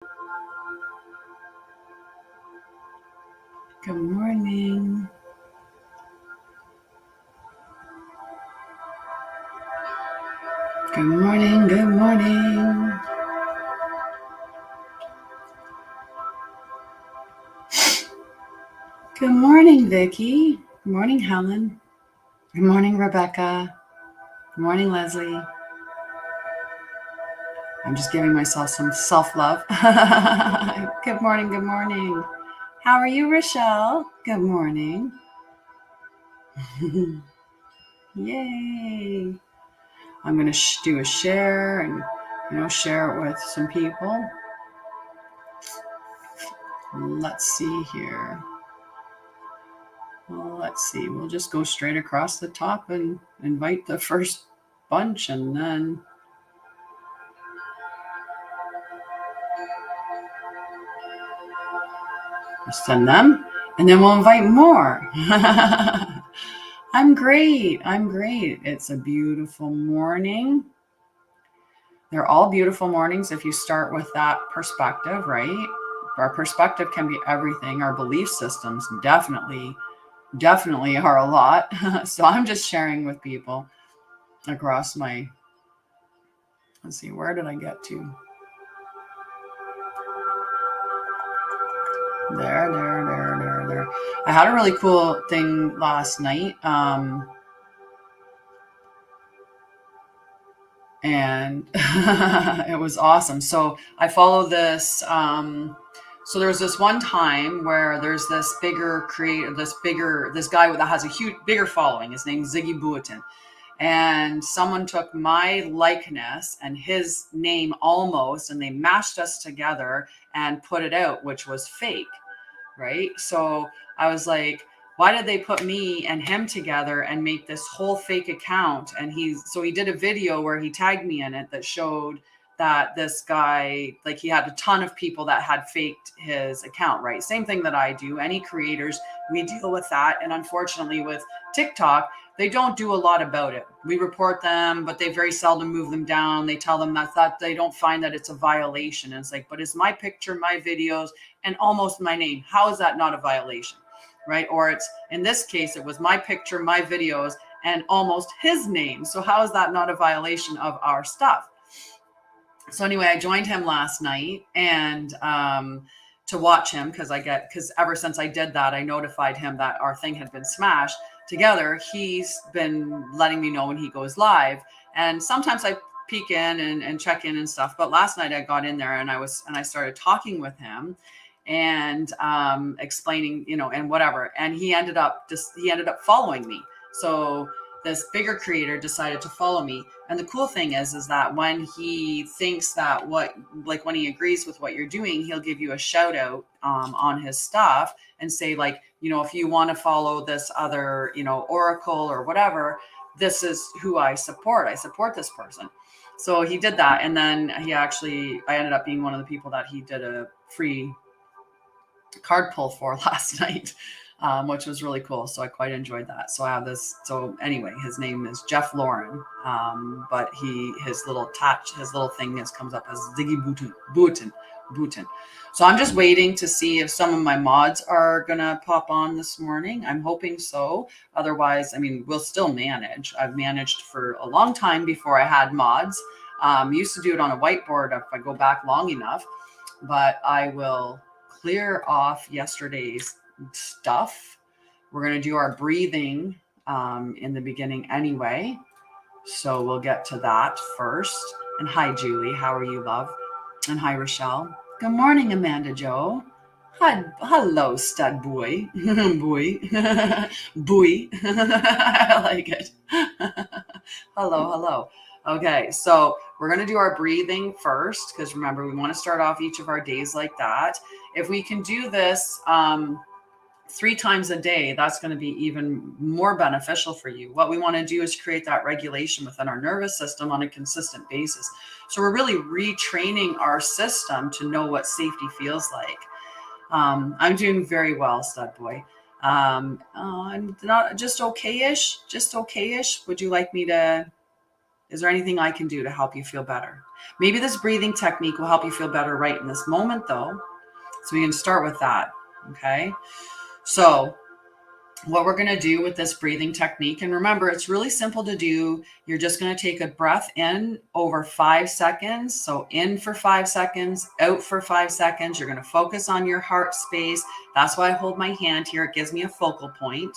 Good morning. Good morning. Good morning. Good morning, Vicki. Good morning, Helen. Good morning, Rebecca. Good morning, Leslie. I'm just giving myself some self-love. Good morning. Good morning. How are you, Rochelle? Good morning. Yay. I'm going to do a share and, share it with some people. Let's see here. Let's see. We'll just go straight across the top and invite the first bunch and then send them, and then we'll invite more. I'm great. It's a beautiful morning. They're all beautiful mornings if you start with that perspective, right? Our perspective can be everything. Our belief systems definitely are a lot. So I'm just sharing with people across my, let's see, where did I get to? There. I had a really cool thing last night. And it was awesome. So I follow this. So there's this one time where there's this bigger creator, this guy that has a bigger following. His name's Ziggy Boutin. And someone took my likeness and his name almost, and they mashed us together and put it out, which was fake, right? So I was like, why did they put me and him together and make this whole fake account? And he did a video where he tagged me in it that showed that this guy, like, he had a ton of people that had faked his account, right? Same thing that I do. Any creators, we deal with that. And unfortunately with TikTok, they don't do a lot about it. We report them, but they very seldom move them down. They tell them that they don't find that it's a violation. And it's like, but it's my picture, my videos, and almost my name. How is that not a violation, right? Or it's, in this case, it was my picture, my videos, and almost his name. So how is that not a violation of our stuff? So anyway, I joined him last night and to watch him because ever since I did that, I notified him that our thing had been smashed together. He's been letting me know when he goes live, and sometimes I peek in and check in and stuff. But last night I got in there and I started talking with him and explaining, and whatever. And he ended up following me. So this bigger creator decided to follow me. And the cool thing is that when he thinks that when he agrees with what you're doing, he'll give you a shout out on his stuff and say, like, if you want to follow this other, oracle or whatever, this is who I support. I support this person. So he did that. And then I ended up being one of the people that he did a free card pull for last night, which was really cool. So I quite enjoyed that. So I have this. So anyway, his name is Jeff Lauren, but his little thing comes up as Ziggy Boutin. So I'm just waiting to see if some of my mods are gonna pop on this morning. I'm hoping so. Otherwise, we'll still manage. I've managed for a long time before I had mods. Used to do it on a whiteboard if I go back long enough, but I will clear off yesterday's stuff. We're going to do our breathing in the beginning anyway. So we'll get to that first. And hi, Julie. How are you, love? And hi, Rochelle. Good morning, Amanda Joe. Hi, hello, stud boy. Boy. Boy. I like it. Hello. Okay, so we're going to do our breathing first, because remember, we want to start off each of our days like that. If we can do this 3 times a day, that's going to be even more beneficial for you. What we want to do is create that regulation within our nervous system on a consistent basis. So we're really retraining our system to know what safety feels like. I'm doing very well, stud boy. I'm not just okay-ish. Would you like me to? Is there anything I can do to help you feel better? Maybe this breathing technique will help you feel better right in this moment, though. So we can start with that. Okay. So what we're going to do with this breathing technique, and remember, it's really simple to do. You're just going to take a breath in over 5 seconds. So in for 5 seconds, out for 5 seconds. You're going to focus on your heart space. That's why I hold my hand here. It gives me a focal point,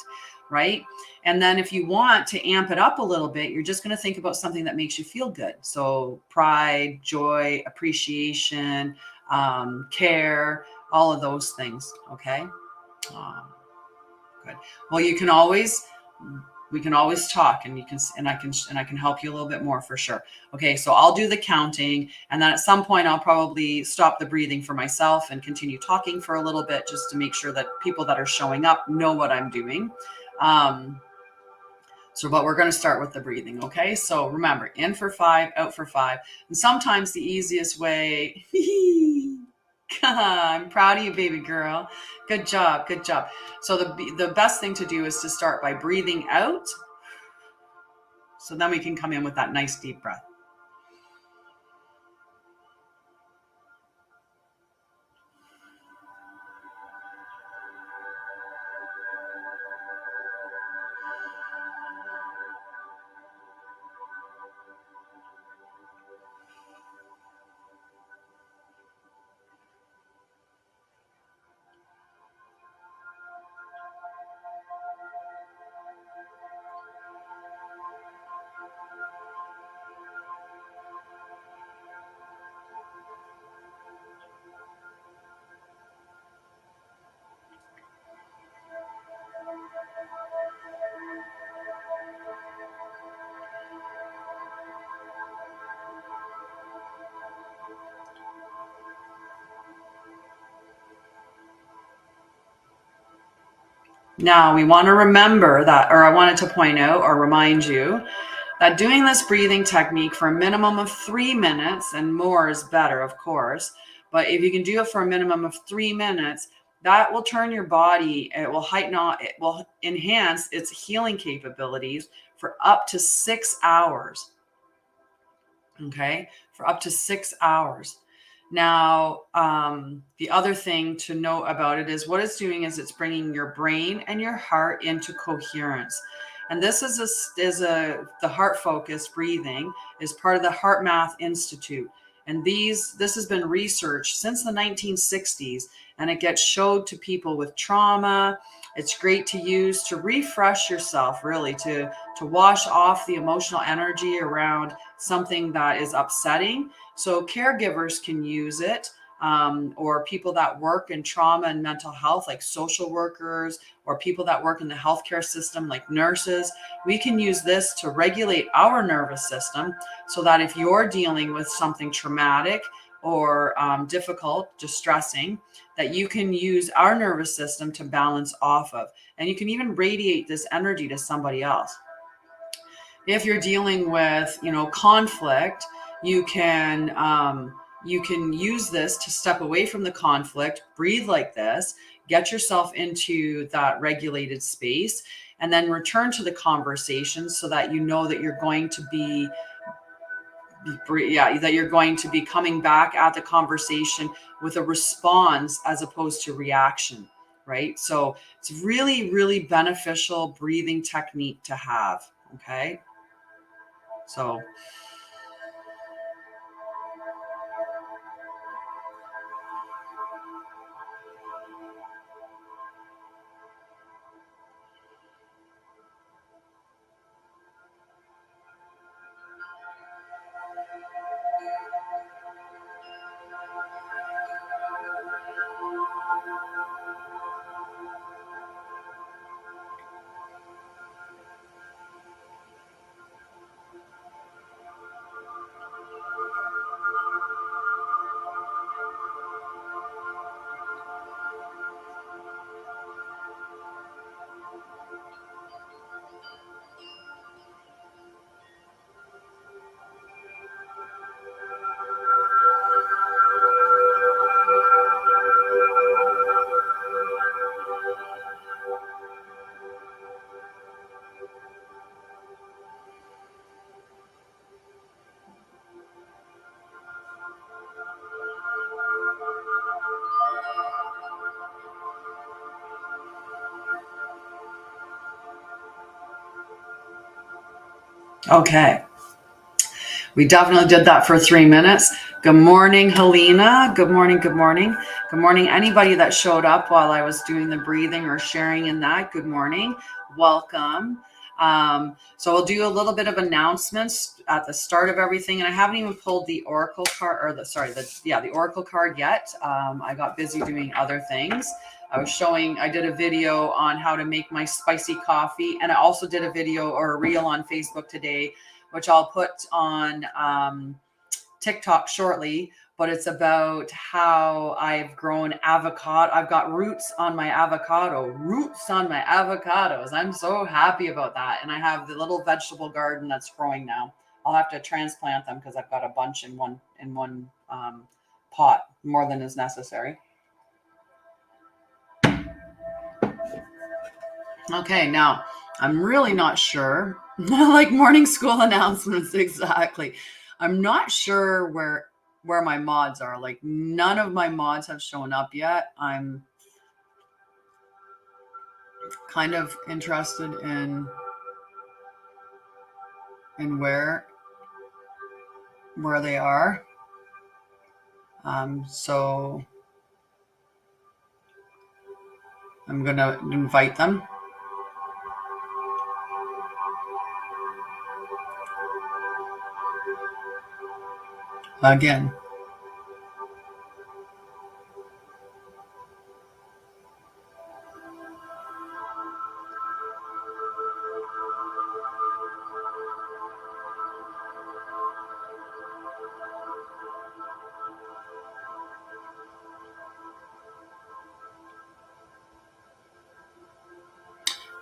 right? And then if you want to amp it up a little bit, you're just going to think about something that makes you feel good. So pride, joy, appreciation, care, all of those things. Okay. Good. Well, we can always talk, and I can help you a little bit more for sure. Okay, so I'll do the counting, and then at some point I'll probably stop the breathing for myself and continue talking for a little bit, just to make sure that people that are showing up know what I'm doing. But we're going to start with the breathing. Okay, so remember, in for 5, out for 5, and sometimes the easiest way. I'm proud of you, baby girl. Good job. Good job. So the best thing to do is to start by breathing out. So then we can come in with that nice deep breath. Now we want to remember that, or I wanted to point out or remind you that doing this breathing technique for a minimum of 3 minutes, and more is better, of course, but if you can do it for a minimum of 3 minutes, that will turn your body, it will enhance its healing capabilities for up to 6 hours. Okay, for up to 6 hours. Now, the other thing to note about it is what it's doing is it's bringing your brain and your heart into coherence. And this is the heart focused breathing is part of the Heart Math Institute. And this has been researched since the 1960s, and it gets showed to people with trauma. It's great to use to refresh yourself, really, to wash off the emotional energy around something that is upsetting. So caregivers can use it, or people that work in trauma and mental health, like social workers, or people that work in the healthcare system, like nurses. We can use this to regulate our nervous system so that if you're dealing with something traumatic or difficult, distressing, that you can use our nervous system to balance off of. And you can even radiate this energy to somebody else. If you're dealing with, conflict, you can use this to step away from the conflict, breathe like this, get yourself into that regulated space, and then return to the conversation so that you know that you're going to be coming back at the conversation with a response as opposed to reaction, right? So it's really, really beneficial breathing technique to have. Okay. So Okay. We definitely did that for 3 minutes. Good morning, Helena. Good morning. Good morning. Good morning. Anybody that showed up while I was doing the breathing or sharing in that, good morning. Welcome. So we'll do a little bit of announcements at the start of everything. And I haven't even pulled the Oracle card or the Oracle card yet. I got busy doing other things. I did a video on how to make my spicy coffee. And I also did a video or a reel on Facebook today, which I'll put on TikTok shortly, but it's about how I've grown avocado. I've got roots on my avocados. I'm so happy about that. And I have the little vegetable garden that's growing now. I'll have to transplant them because I've got a bunch in one pot, more than is necessary. Okay, now I'm really not sure. Like morning school announcements, exactly. I'm not sure where my mods are. Like none of my mods have shown up yet. I'm kind of interested in where they are. So I'm gonna invite them. Again.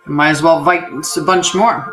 Might as well invite a bunch more.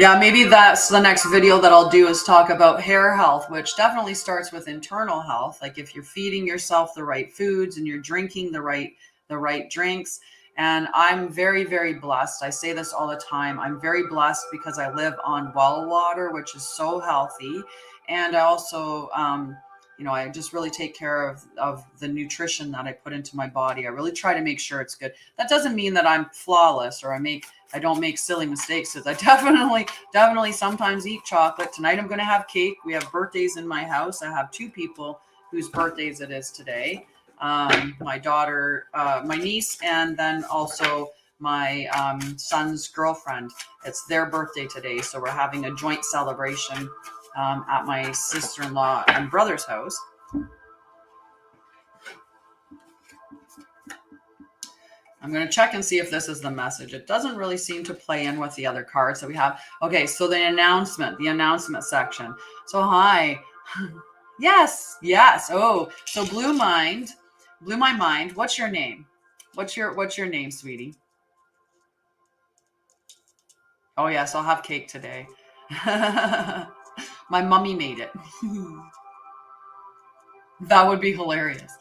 Yeah, maybe that's the next video that I'll do is talk about hair health, which definitely starts with internal health. Like if you're feeding yourself the right foods and you're drinking the right drinks. And I'm very, very blessed. I say this all the time. I'm very blessed because I live on well water, which is so healthy. And I also, I just really take care of the nutrition that I put into my body. I really try to make sure it's good. That doesn't mean that I'm flawless or I don't make silly mistakes, because I definitely sometimes eat chocolate. Tonight I'm going to have cake. We have birthdays in my house. I have 2 people whose birthdays it is today. My daughter, my niece, and then also my son's girlfriend. It's their birthday today. So we're having a joint celebration at my sister-in-law and brother's house. I'm going to check and see if this is the message. It doesn't really seem to play in with the other cards that we have. Okay, so the announcement section. So hi. Yes. Oh, so blew my mind. What's your name? What's your name, sweetie? Oh yes, I'll have cake today. My mummy made it. That would be hilarious.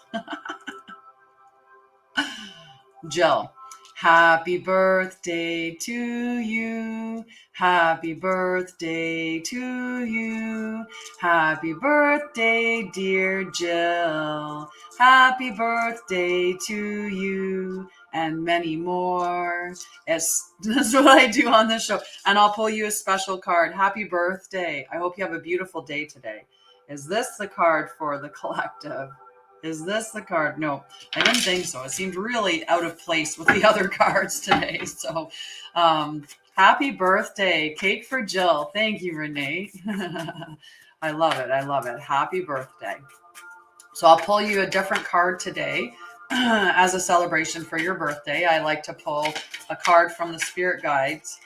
Jill, happy birthday to you. Happy birthday to you. Happy birthday, dear Jill. Happy birthday to you. And many more. Yes, that's what I do on this show. And I'll pull you a special card. Happy birthday. I hope you have a beautiful day today. Is this the card for the collective? Is this the card? No, I didn't think so. It seemed really out of place with the other cards today. So happy birthday. Cake for Jill. Thank you, Renee. I love it. Happy birthday. So I'll pull you a different card today as a celebration for your birthday. I like to pull a card from the Spirit Guides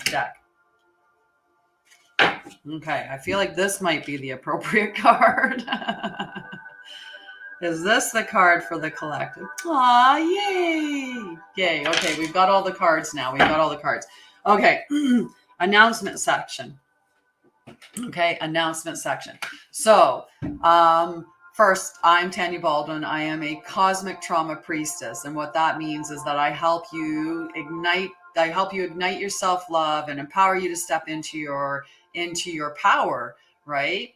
deck. Okay, I feel like this might be the appropriate card. Is this the card for the collective? Aw, yay! Yay, okay, we've got all the cards now. Okay, announcement section. So, first, I'm Tanya Baldwin. I am a cosmic trauma priestess. And what that means is that I help you ignite your self-love and empower you to step into your power, right?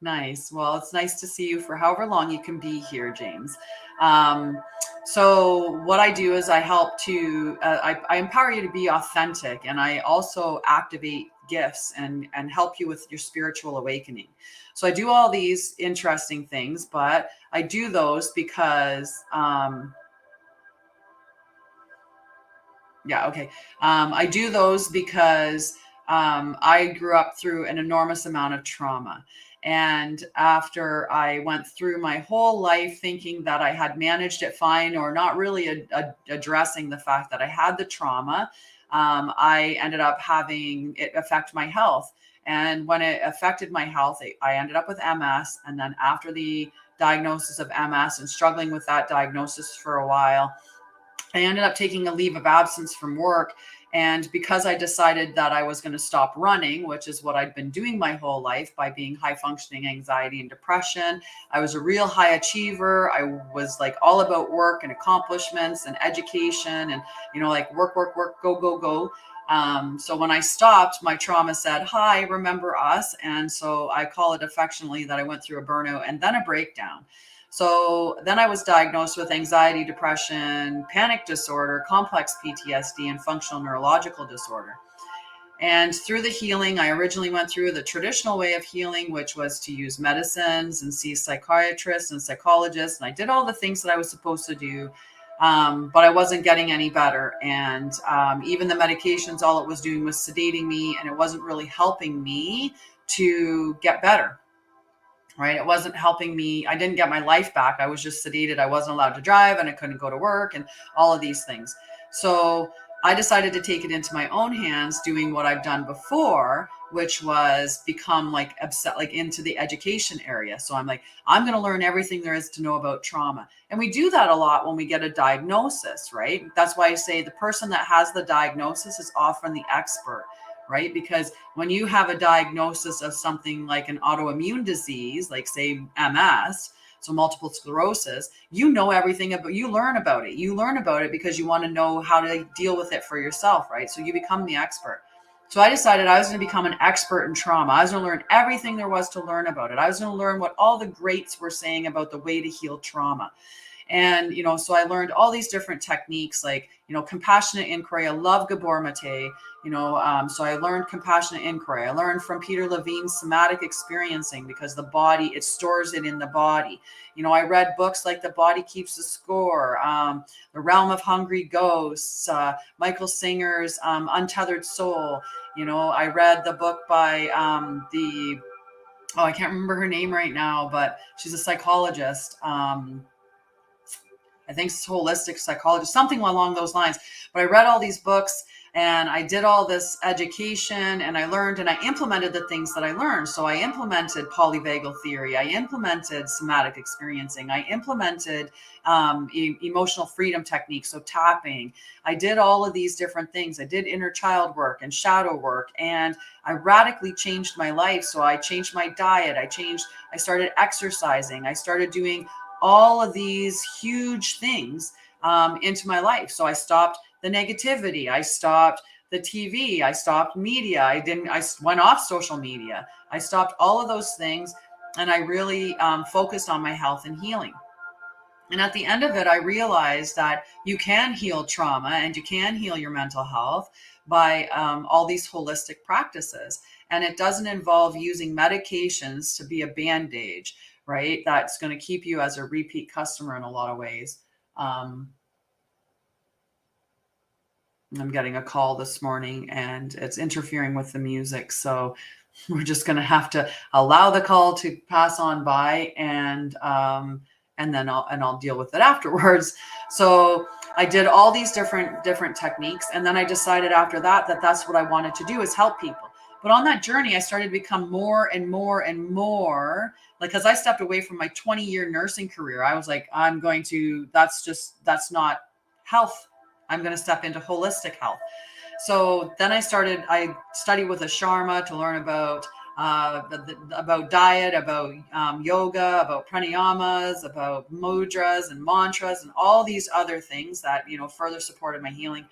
Nice. Well, it's nice to see you for however long you can be here, James. So what I do is I help to, I empower you to be authentic, and I also activate gifts and help you with your spiritual awakening. So I do all these interesting things, but I do those because, yeah, okay. I do those because I grew up through an enormous amount of trauma. And after I went through my whole life thinking that I had managed it fine, or not really addressing the fact that I had the trauma, I ended up having it affect my health. And when it affected my health, I ended up with MS. And then after the diagnosis of MS and struggling with that diagnosis for a while, I ended up taking a leave of absence from work. And because I decided that I was going to stop running, which is what I'd been doing my whole life by being high functioning anxiety and depression, I was a real high achiever. I was like all about work and accomplishments and education and, like work, work, work, go, go, go. So when I stopped, my trauma said, "Hi, remember us?" And so I call it affectionately that I went through a burnout and then a breakdown. So then I was diagnosed with anxiety, depression, panic disorder, complex PTSD, and functional neurological disorder. And through the healing, I originally went through the traditional way of healing, which was to use medicines and see psychiatrists and psychologists. And I did all the things that I was supposed to do, but I wasn't getting any better. And even the medications, all it was doing was sedating me, and it wasn't really helping me to get better. Right. It wasn't helping me. I didn't get my life back. I was just sedated. I wasn't allowed to drive and I couldn't go to work and all of these things. So I decided to take it into my own hands, doing what I've done before, which was become like upset, like into the education area. So I'm like, I'm going to learn everything there is to know about trauma. And we do that a lot when we get a diagnosis, right? That's why I say the person that has the diagnosis is often the expert, right? Because when you have a diagnosis of something like an autoimmune disease, like say MS, so multiple sclerosis, you know everything about, you learn about it. You learn about it because you want to know how to deal with it for yourself, right? So you become the expert. So I decided I was going to become an expert in trauma. I was going to learn everything there was to learn about it. I was going to learn what all the greats were saying about the way to heal trauma. And, so I learned all these different techniques, like, compassionate inquiry. I love Gabor Mate, so I learned compassionate inquiry. I learned from Peter Levine's somatic experiencing, because the body, it stores it in the body. I read books like The Body Keeps the Score, The Realm of Hungry Ghosts, Michael Singer's Untethered Soul. I read the book by I can't remember her name right now, but she's a psychologist. I think it's holistic psychologist, something along those lines. But I read all these books and I did all this education, and I learned and I implemented the things that I learned. So I implemented polyvagal theory. I implemented somatic experiencing. I implemented emotional freedom techniques. So tapping. I did all of these different things. I did inner child work and shadow work, and I radically changed my life. So I changed my diet. I started exercising. I started doing all of these huge things into my life. So I stopped the negativity. I stopped the TV. I stopped media. I went off social media. I stopped all of those things. And I really focused on my health and healing. And at the end of it, I realized that you can heal trauma and you can heal your mental health by all these holistic practices. And it doesn't involve using medications to be a band-aid, right? That's going to keep you as a repeat customer in a lot of ways. I'm getting a call this morning and it's interfering with the music. So we're just going to have to allow the call to pass on by, and then I'll deal with it afterwards. So I did all these different techniques. And then I decided after that that's what I wanted to do, is help people. But on that journey, I started to become more and more and more, like, because I stepped away from my 20-year nursing career. I was like, that's not health. I'm going to step into holistic health. So then I studied with a Sharma to learn about diet, about yoga, about pranayamas, about mudras and mantras, and all these other things that, further supported my healing.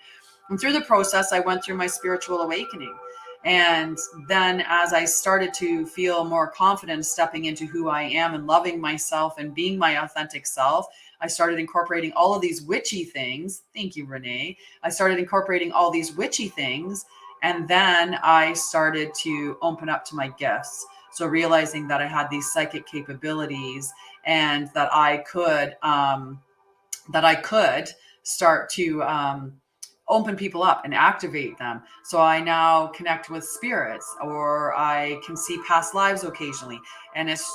And through the process, I went through my spiritual awakening. And then as I started to feel more confident stepping into who I am and loving myself and being my authentic self, I started incorporating all of these witchy things. Thank you, Renee. I started incorporating all these witchy things. And then I started to open up to my gifts. So realizing that I had these psychic capabilities and that I could start to open people up and activate them. So I now connect with spirits, or I can see past lives occasionally, and it's,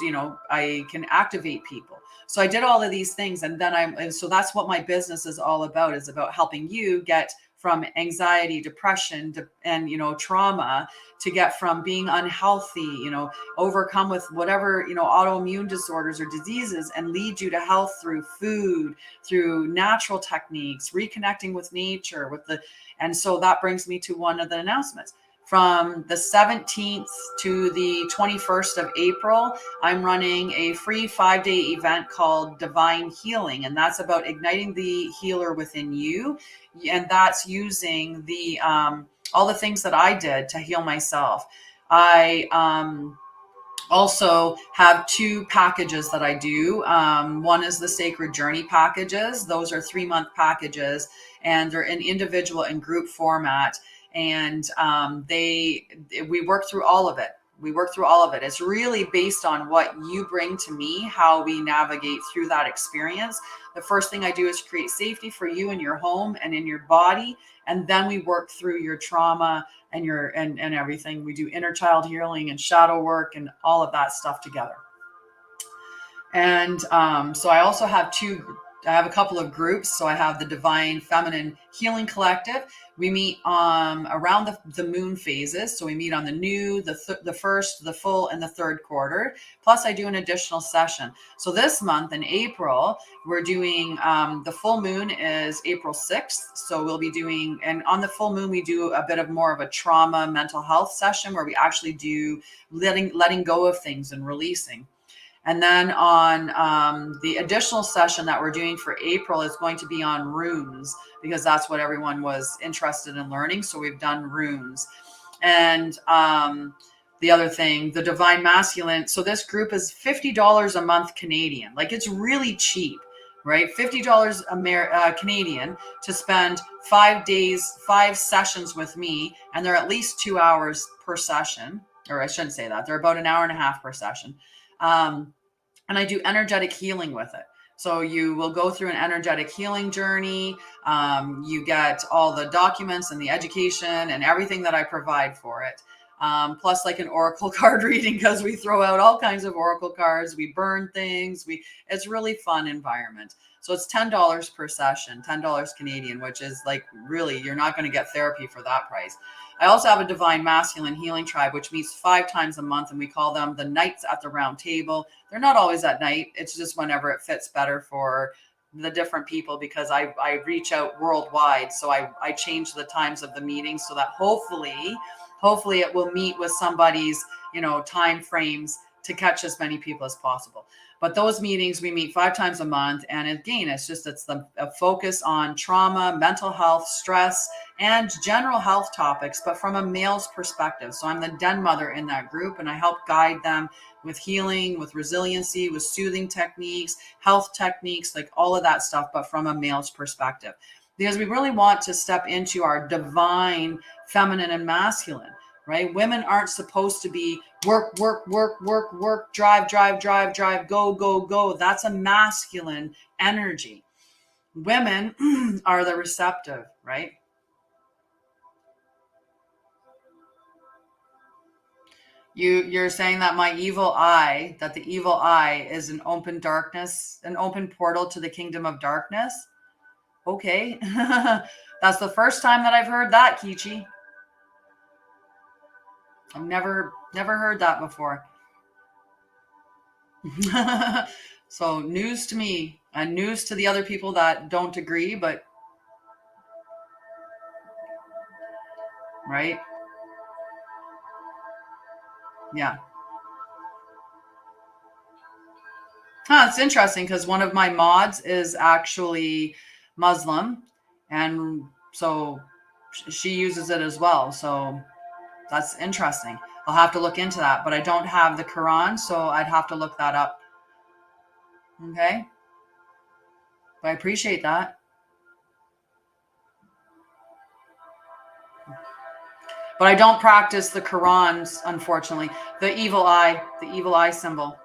I can activate people. So I did all of these things, and then and so that's what my business is all about, is about helping you get from anxiety, depression, and trauma, to get from being unhealthy, overcome with whatever, autoimmune disorders or diseases, and lead you to health through food, through natural techniques, reconnecting with nature, and so that brings me to one of the announcements. From the 17th to the 21st of April, I'm running a free 5-day event called Divine Healing. And that's about igniting the healer within you. And that's using all the things that I did to heal myself. I also have 2 packages that I do. One is the Sacred Journey packages. Those are 3-month packages, and they're in individual and group format. And we work through all of it. It's really based on what you bring to me, how we navigate through that experience. The first thing I do is create safety for you in your home and in your body. And then we work through your trauma and and everything. We do inner child healing and shadow work and all of that stuff together. And so I also have I have a couple of groups. So I have the Divine Feminine Healing Collective. We meet around the moon phases. So we meet on the new, the first, the full, and the third quarter. Plus I do an additional session. So this month in April, we're doing, the full moon is April 6th. So we'll be doing, and on the full moon, we do a bit of more of a trauma mental health session where we actually do letting go of things and releasing. And then on the additional session that we're doing for April is going to be on runes, because that's what everyone was interested in learning. So we've done runes. And the other thing, the Divine Masculine. So this group is $50 a month Canadian. Like, it's really cheap, right? $50 Canadian to spend 5 days, 5 sessions with me. And they're at least 2 hours per session. Or I shouldn't say that. They're about an hour and a half per session. And I do energetic healing with it. So you will go through an energetic healing journey. You get all the documents and the education and everything that I provide for it. Plus like an oracle card reading, because we throw out all kinds of oracle cards. We burn things. It's really fun environment. So it's $10 per session, $10 Canadian, which is like, really, you're not going to get therapy for that price. I also have a Divine Masculine Healing Tribe, which meets 5 times a month, and we call them the Nights at the Round Table. They're not always at night. It's just whenever it fits better for the different people, because I reach out worldwide. So I change the times of the meetings so that hopefully it will meet with somebody's, time frames to catch as many people as possible. But those meetings, we meet 5 times a month. And again, it's a focus on trauma, mental health, stress, and general health topics, but from a male's perspective. So I'm the den mother in that group, and I help guide them with healing, with resiliency, with soothing techniques, health techniques, like all of that stuff, but from a male's perspective. Because we really want to step into our divine feminine and masculine, right? Women aren't supposed to be work, drive, go. That's a masculine energy. Women are the receptive, right? You're saying that the evil eye is an open darkness, an open portal to the kingdom of darkness. Okay. That's the first time that I've heard that, Kichi. I've never heard that before. So news to me, and news to the other people that don't agree, but right? Yeah. It's interesting because one of my mods is actually Muslim, and so she uses it as well. So That's interesting. I'll have to look into that, but I don't have the Quran, so I'd have to look that up. Okay. But I appreciate that. But I don't practice the Qurans, unfortunately. The evil eye symbol.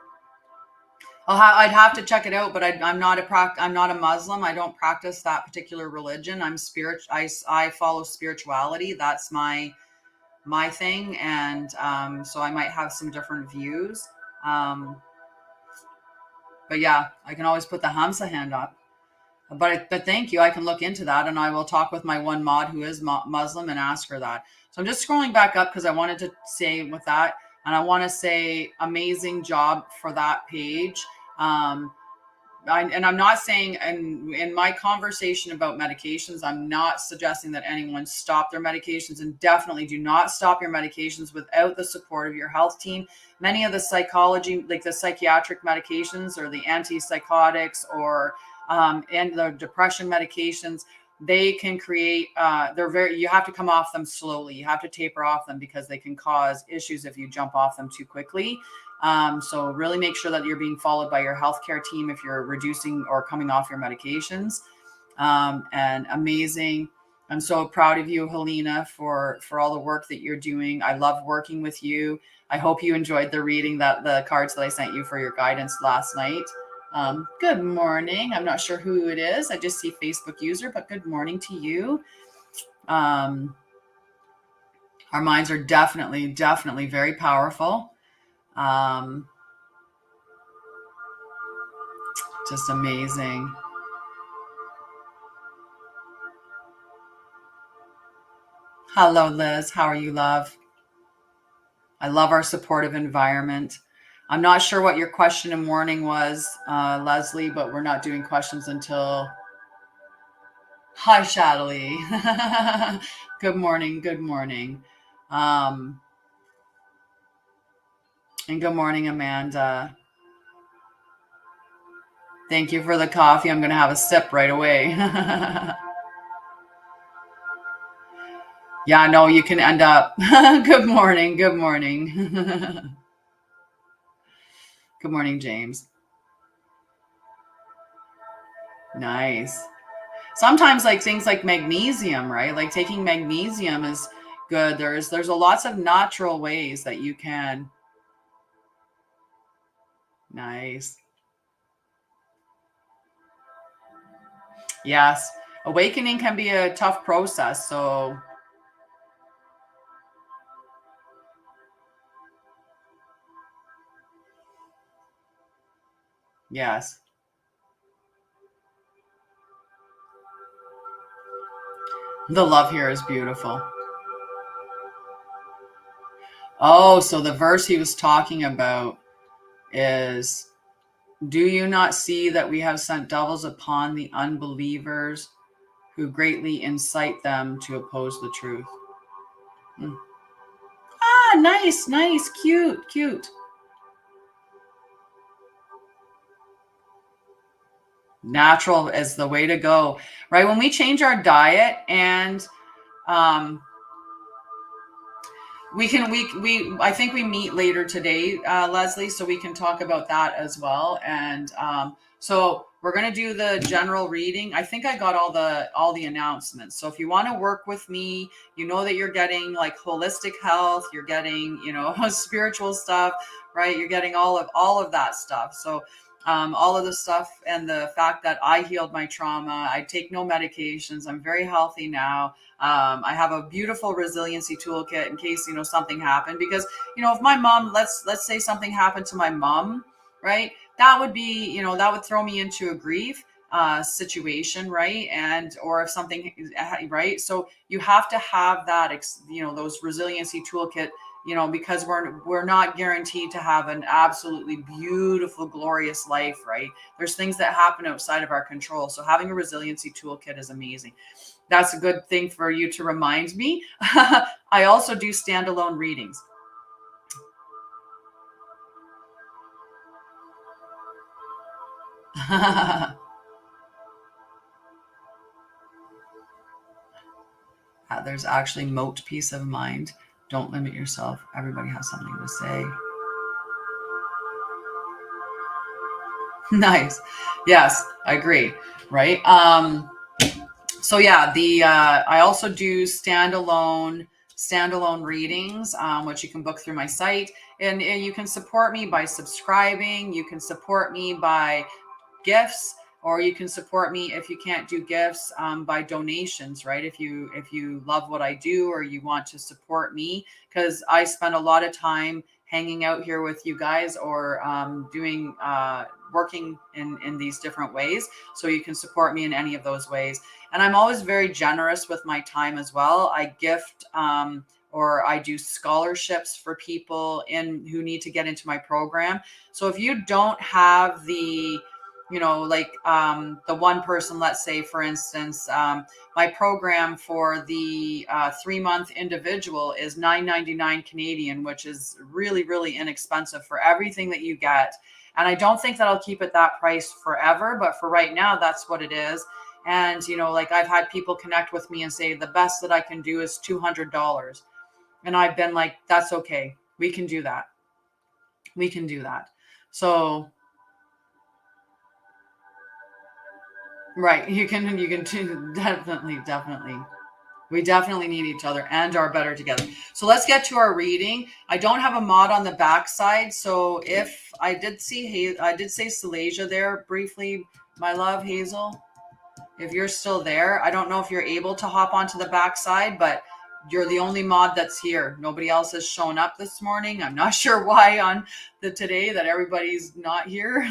I'd have to check it out, but I'm not a Muslim. I don't practice that particular religion. I follow spirituality. That's my thing, and so I might have some different views. But yeah, I can always put the Hamza hand up. But thank you. I can look into that, and I will talk with my one mod who is Muslim and ask her that. So I'm just scrolling back up because I wanted to say with that, and I want to say amazing job for that page. And I'm not saying, and in my conversation about medications, I'm not suggesting that anyone stop their medications, and definitely do not stop your medications without the support of your health team. Many of the psychology, like the psychiatric medications or the antipsychotics or and the depression medications, they can create, you have to come off them slowly. You have to taper off them because they can cause issues if you jump off them too quickly. So really make sure that you're being followed by your healthcare team if you're reducing or coming off your medications. And amazing. I'm so proud of you, Helena, for all the work that you're doing. I love working with you. I hope you enjoyed the reading the cards that I sent you for your guidance last night. Good morning. I'm not sure who it is. I just see Facebook user, but good morning to you. Our minds are definitely very powerful. Just amazing. Hello, Liz. How are you, love? I love our supportive environment. I'm not sure what your question and warning was, Leslie, but we're not doing questions until... Hi, Shadley. Good morning. Good morning. And good morning, Amanda. Thank you for the coffee. I'm going to have a sip right away. Yeah, no, you can end up. Good morning. Good morning. Good morning, James. Nice. Sometimes like things like magnesium, right? Like taking magnesium is good. There's a lots of natural ways that you can. Nice. Yes. Awakening can be a tough process. So yes. The love here is beautiful. Oh, so the verse he was talking about is, do you not see that we have sent devils upon the unbelievers who greatly incite them to oppose the truth? Ah, nice, cute. Natural is the way to go, right? When we change our diet, and I think we meet later today, Leslie, so we can talk about that as well. And so we're going to do the general reading. I think I got all the announcements. So if you want to work with me, you know that you're getting like holistic health, you're getting, spiritual stuff, right? You're getting all of that stuff. So all of the stuff, and the fact that I healed my trauma, I take no medications, I'm very healthy now. I have a beautiful resiliency toolkit in case, something happened, because, if my mom, let's say something happened to my mom, right? That would be, that would throw me into a grief situation, right? Or if something, right? So you have to have that, those resiliency toolkit, because we're not guaranteed to have an absolutely beautiful, glorious life, right? There's things that happen outside of our control. So having a resiliency toolkit is amazing. That's a good thing for you to remind me. I also do standalone readings. There's actually Moat Peace of Mind. Don't limit yourself. Everybody has something to say. Nice. Yes, I agree. Right. So yeah, I also do standalone readings, which you can book through my site, and you can support me by subscribing. You can support me by gifts, or you can support me if you can't do gifts, by donations, right? If you love what I do, or you want to support me, because I spend a lot of time hanging out here with you guys, or doing working in these different ways. So you can support me in any of those ways. And I'm always very generous with my time as well. I gift, or I do scholarships for people who need to get into my program. So if you don't have the, like the one person, let's say, for instance, my program for the 3-month individual is $9.99 Canadian, which is really, really inexpensive for everything that you get. And I don't think that I'll keep it that price forever, but for right now, that's what it is. And, like I've had people connect with me and say, the best that I can do is $200. And I've been like, that's okay. We can do that. We can do that. So, right. You can do, definitely. We definitely need each other and are better together. So let's get to our reading. I don't have a mod on the backside. So if I did say Salasia there briefly, my love, Hazel. If you're still there, I don't know if you're able to hop onto the backside, but you're the only mod that's here. Nobody else has shown up this morning. I'm not sure why on the today that everybody's not here.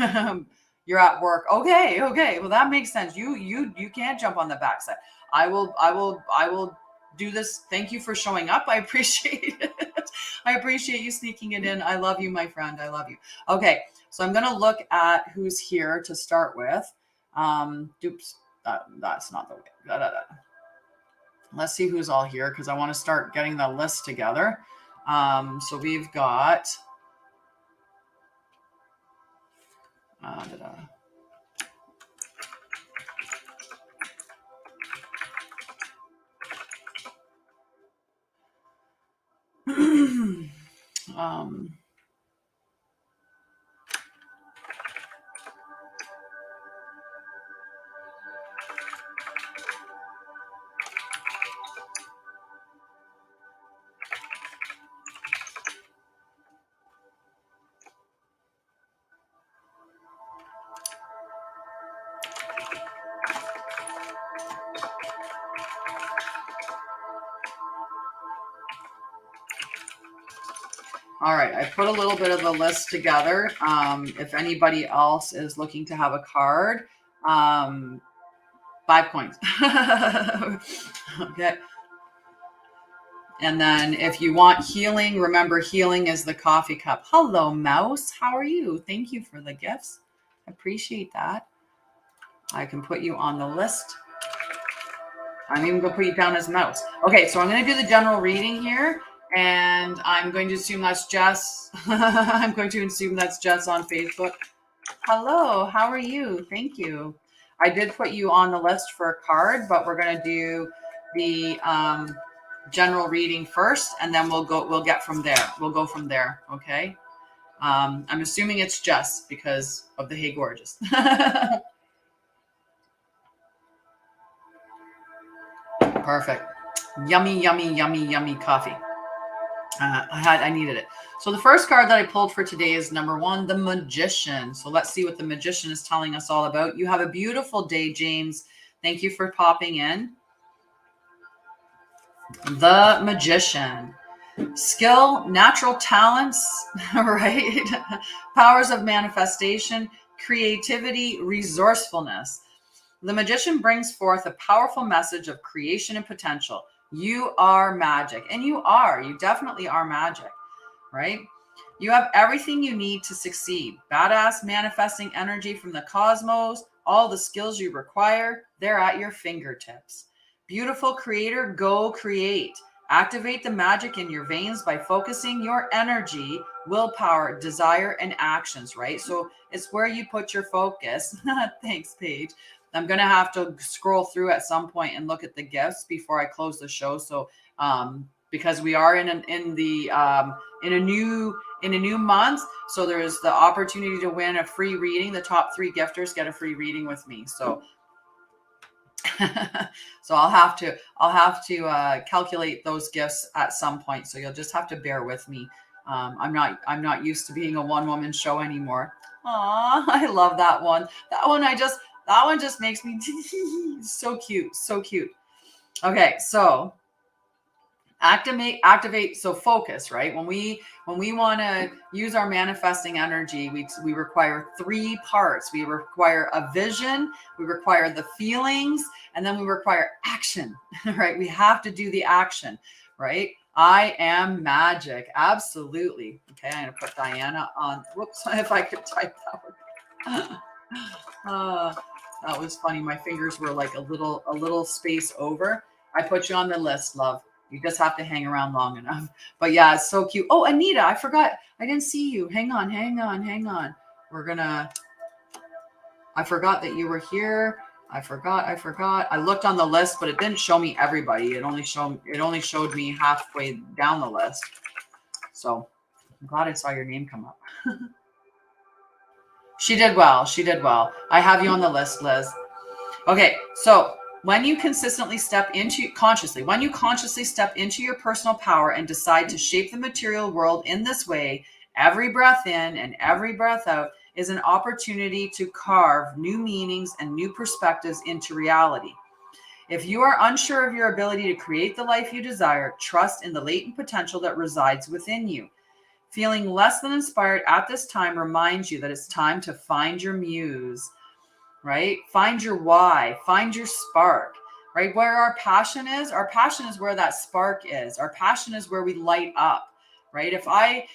You're at work. Okay. Well, that makes sense. You can't jump on the backside. I will do this. Thank you for showing up. I appreciate it. I appreciate you sneaking it in. I love you, my friend. I love you. Okay. So I'm going to look at who's here to start with. Oops. That's not the way. Let's see who's all here, because I want to start getting the list together. So we've got all right, I put a little bit of the list together. If anybody else is looking to have a card, 5 coins. Okay. And then if you want healing, remember healing is the coffee cup. Hello, Mouse. How are you? Thank you for the gifts. I appreciate that. I can put you on the list. I'm even going to put you down as Mouse. Okay, so I'm going to do the general reading here. And I'm going to assume that's Jess. I'm going to assume that's Jess on Facebook. Hello, how are you? Thank you. I did put you on the list for a card, but we're going to do the general reading first, and then we'll get from there. We'll go from there. Okay. I'm assuming it's Jess because of the Hey Gorgeous. Perfect. Yummy, yummy, yummy, yummy coffee. I needed it. So the first card that I pulled for today is number 1, the Magician. So let's see what the Magician is telling us all about. You have a beautiful day, James. Thank you for popping in. The Magician. Skill, natural talents, right? Powers of manifestation, creativity, resourcefulness. The Magician brings forth a powerful message of creation and potential. You are magic, and you definitely are magic, right? You have everything you need to succeed. Badass manifesting energy from the cosmos, all the skills you require, they're at your fingertips. Beautiful creator, go create. Activate the magic in your veins by focusing your energy, willpower, desire, and actions, right? So it's where you put your focus. Thanks, Paige. I'm going to have to scroll through at some point and look at the gifts before I close the show. So because we are in a new month. So there's the opportunity to win a free reading. The top 3 gifters get a free reading with me. So so I'll have to calculate those gifts at some point. So you'll just have to bear with me. I'm not used to being a one-woman show anymore. Aw, I love that one. That one just makes me so cute, so cute. Okay, so activate. So focus, right? When we want to use our manifesting energy, we require 3 parts. We require a vision, we require the feelings, and then we require action. Right? We have to do the action, right? I am magic. Absolutely. Okay, I'm gonna put Diana on. Whoops, if I could type that one. That was funny. My fingers were like a little space over. I put you on the list, love. You just have to hang around long enough. But yeah, it's so cute. Oh, Anita, I forgot. I didn't see you. Hang on. I forgot that you were here. I forgot. I looked on the list, but it didn't show me everybody. It only showed me halfway down the list. So I'm glad I saw your name come up. She did well. I have you on the list, Liz. Okay, so when you consciously step into your personal power and decide to shape the material world in this way, every breath in and every breath out is an opportunity to carve new meanings and new perspectives into reality. If you are unsure of your ability to create the life you desire, trust in the latent potential that resides within you. Feeling less than inspired at this time reminds you that it's time to find your muse. Right? Find your why, find your spark, right? Where our passion is where that spark is. Our passion is where we light up, right? If I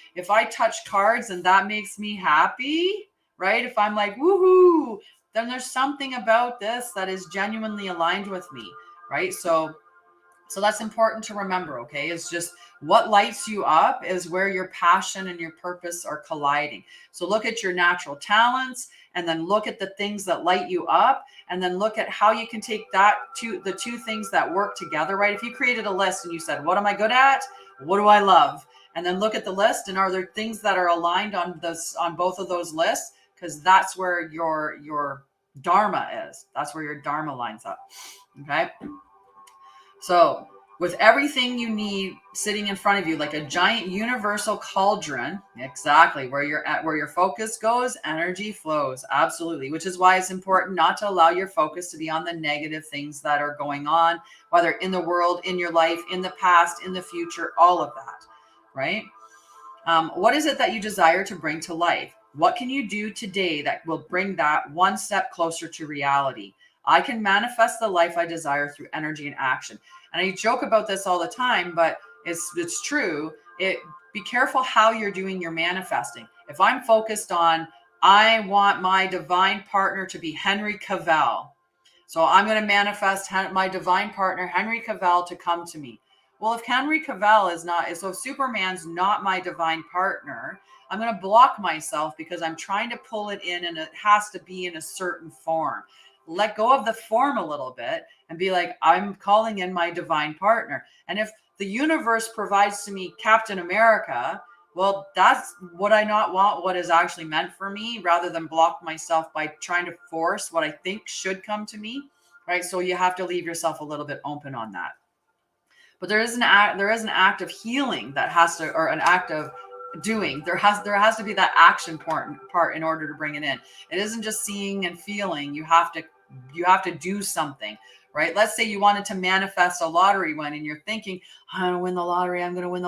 touch cards and that makes me happy, right? If I'm like, woohoo, then there's something about this that is genuinely aligned with me, right? So that's important to remember, okay? It's just what lights you up is where your passion and your purpose are colliding. So look at your natural talents and then look at the things that light you up and then look at how you can take the two things that work together, right? If you created a list and you said, what am I good at? What do I love? And then look at the list and are there things that are aligned on both of those lists? Because that's where your dharma is. That's where your dharma lines up, okay? So with everything you need sitting in front of you, like a giant universal cauldron, exactly where your focus goes, energy flows. Absolutely. Which is why it's important not to allow your focus to be on the negative things that are going on, whether in the world, in your life, in the past, in the future, all of that, right? What is it that you desire to bring to life? What can you do today that will bring that one step closer to reality? I can manifest the life I desire through energy and action. And I joke about this all the time, but it's true. Be careful how you're doing your manifesting. If I'm focused on, I want my divine partner to be Henry Cavill. So I'm going to manifest my divine partner, Henry Cavill, to come to me. Well, if Henry Cavill if Superman's not my divine partner, I'm going to block myself because I'm trying to pull it in and it has to be in a certain form. Let go of the form a little bit and be like, I'm calling in my divine partner. And if the universe provides to me Captain America, well, that's what I not want, what is actually meant for me, rather than block myself by trying to force what I think should come to me, right? So you have to leave yourself a little bit open on that. But there is an act of healing that has to, or an act of doing. There has to be that action part in order to bring it in. It isn't just seeing and feeling. You have to do something, right? Let's say you wanted to manifest a lottery win and you're thinking, I'm going to win the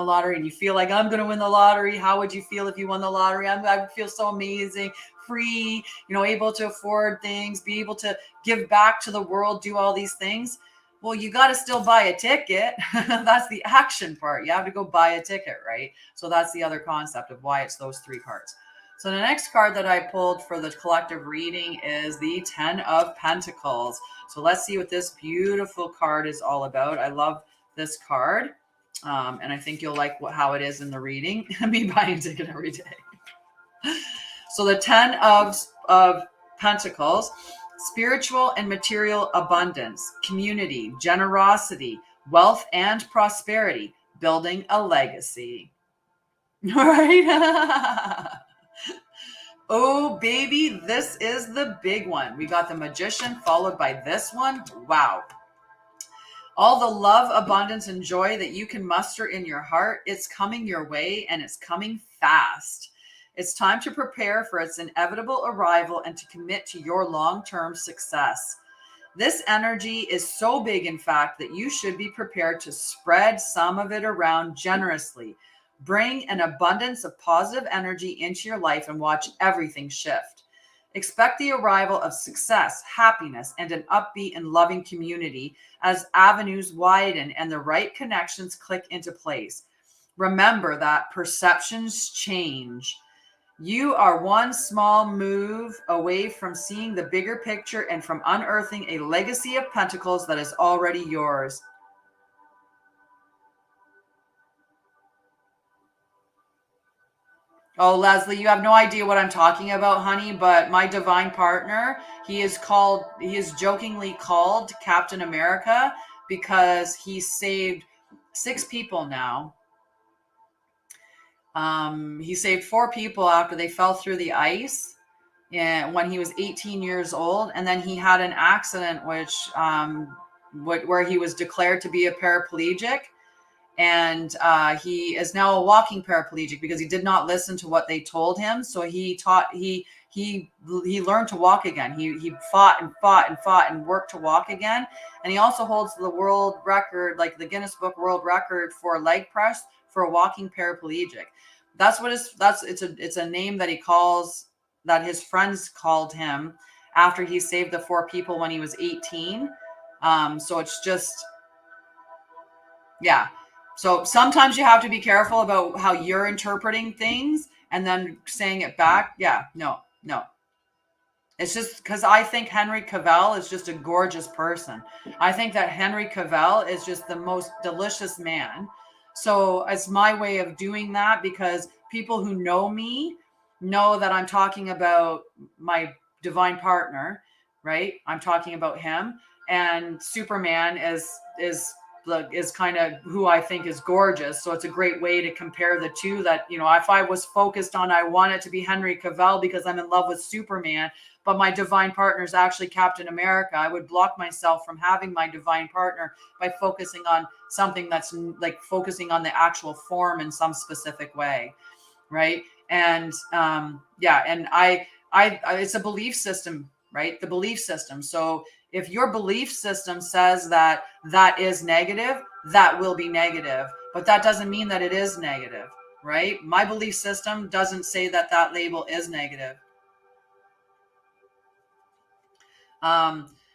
lottery. And you feel like, I'm going to win the lottery. How would you feel if you won the lottery? I would feel so amazing, free, able to afford things, be able to give back to the world, do all these things. Well, you got to still buy a ticket. That's the action part. You have to go buy a ticket, right? So that's the other concept of why it's those 3 cards. So the next card that I pulled for the collective reading is the 10 of Pentacles. So let's see what this beautiful card is all about. I love this card. And I think you'll like how it is in the reading. Me buying a ticket every day. So the 10 of Pentacles, spiritual and material abundance, community, generosity, wealth and prosperity, building a legacy. Right? Oh, baby, this is the big one. We got the Magician followed by this one. Wow. All the love, abundance, and joy that you can muster in your heart, it's coming your way, and it's coming fast. It's time to prepare for its inevitable arrival and to commit to your long-term success. This energy is so big, in fact, that you should be prepared to spread some of it around generously. Bring an abundance of positive energy into your life and watch everything shift. Expect the arrival of success, happiness, and an upbeat and loving community as avenues widen and the right connections click into place. Remember that perceptions change. You are one small move away from seeing the bigger picture and from unearthing a legacy of pentacles that is already yours. Oh, Leslie, you have no idea what I'm talking about, honey, but my divine partner, he is jokingly called Captain America because he saved 6 people now. He saved 4 people after they fell through the ice and when he was 18 years old. And then he had an accident, where he was declared to be a paraplegic. And he is now a walking paraplegic because he did not listen to what they told him. So he learned to walk again. He fought and fought and fought and worked to walk again. And he also holds the world record, like the Guinness Book World Record for leg press for a walking paraplegic. It's a name that that his friends called him after he saved the 4 people when he was 18. So it's just, yeah. So sometimes you have to be careful about how you're interpreting things and then saying it back. Yeah, no. It's just because I think Henry Cavill is just a gorgeous person. I think that Henry Cavill is just the most delicious man. So it's my way of doing that because people who know me know that I'm talking about my divine partner, right? I'm talking about him. And Superman is kind of who I think is gorgeous. So it's a great way to compare the two that, if I was focused on, I want it to be Henry Cavill because I'm in love with Superman, but my divine partner is actually Captain America, I would block myself from having my divine partner by focusing on something that's like focusing on the actual form in some specific way. Right. And and I it's a belief system, right? The belief system. So if your belief system says that is negative, that will be negative, but that doesn't mean that it is negative, right? My belief system doesn't say that label is negative.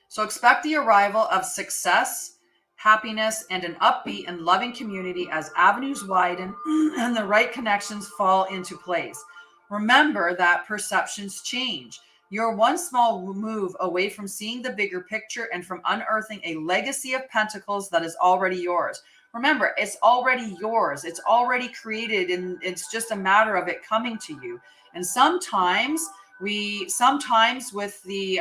So expect the arrival of success, happiness, and an upbeat and loving community as avenues widen and the right connections fall into place. Remember that perceptions change. You're one small move away from seeing the bigger picture and from unearthing a legacy of pentacles that is already yours. Remember, it's already yours. It's already created, and it's just a matter of it coming to you. And sometimes with the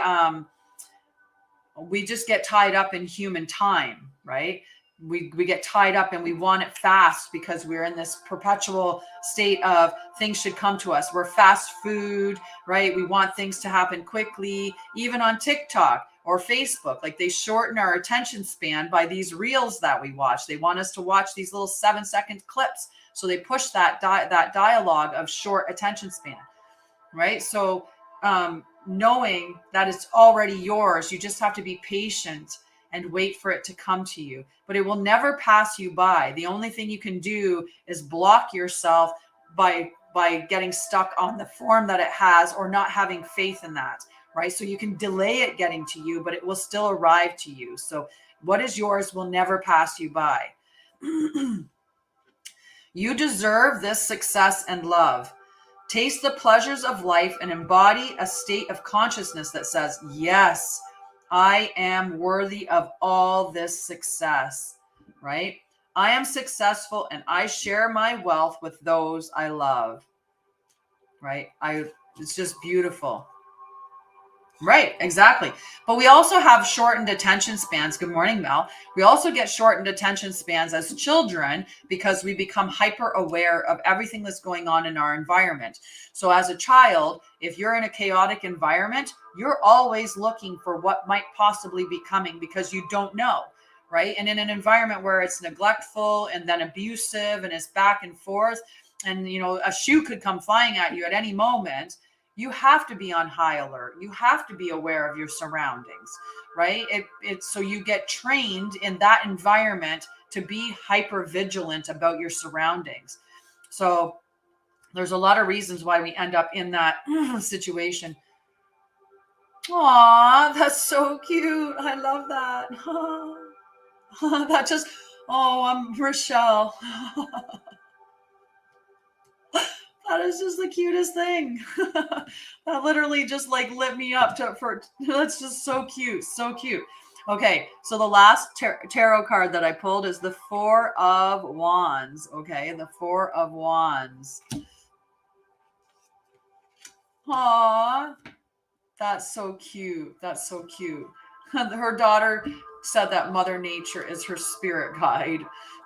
we just get tied up in human time, right? We get tied up and we want it fast because we're in this perpetual state of things should come to us. We're fast food, right? We want things to happen quickly, even on TikTok or Facebook. Like they shorten our attention span by these reels that we watch. They want us to watch these little 7-second clips. So they push that dialogue of short attention span, right? So knowing that it's already yours, you just have to be patient and wait for it to come to you, but it will never pass you by. The only thing you can do is block yourself by getting stuck on the form that it has or not having faith in that, right? So you can delay it getting to you, but it will still arrive to you. So what is yours will never pass you by. You deserve this success and love. Taste the pleasures of life and embody a state of consciousness that says, yes, I am worthy of all this success, right? I am successful and I share my wealth with those I love, right? It's just beautiful. Right, exactly. But we also have shortened attention spans. Good morning, Mel. We also get shortened attention spans as children because we become hyper aware of everything that's going on in our environment. So, as a child, if you're in a chaotic environment, you're always looking for what might possibly be coming because you don't know. Right. And in an environment where it's neglectful and then abusive and it's back and forth, and a shoe could come flying at you at any moment, you have to be on high alert. You have to be aware of your surroundings, right? It's so you get trained in that environment to be hyper vigilant about your surroundings. So there's a lot of reasons why we end up in that situation. Aw, that's so cute. I love that. That just, oh, I'm Rochelle. That is just the cutest thing. That literally just like lit me up that's just so cute. So cute. Okay, so the last tarot card that I pulled is the Four of Wands. Okay, the Four of Wands. Aww, that's so cute. That's so cute. Her daughter said that Mother Nature is her spirit guide.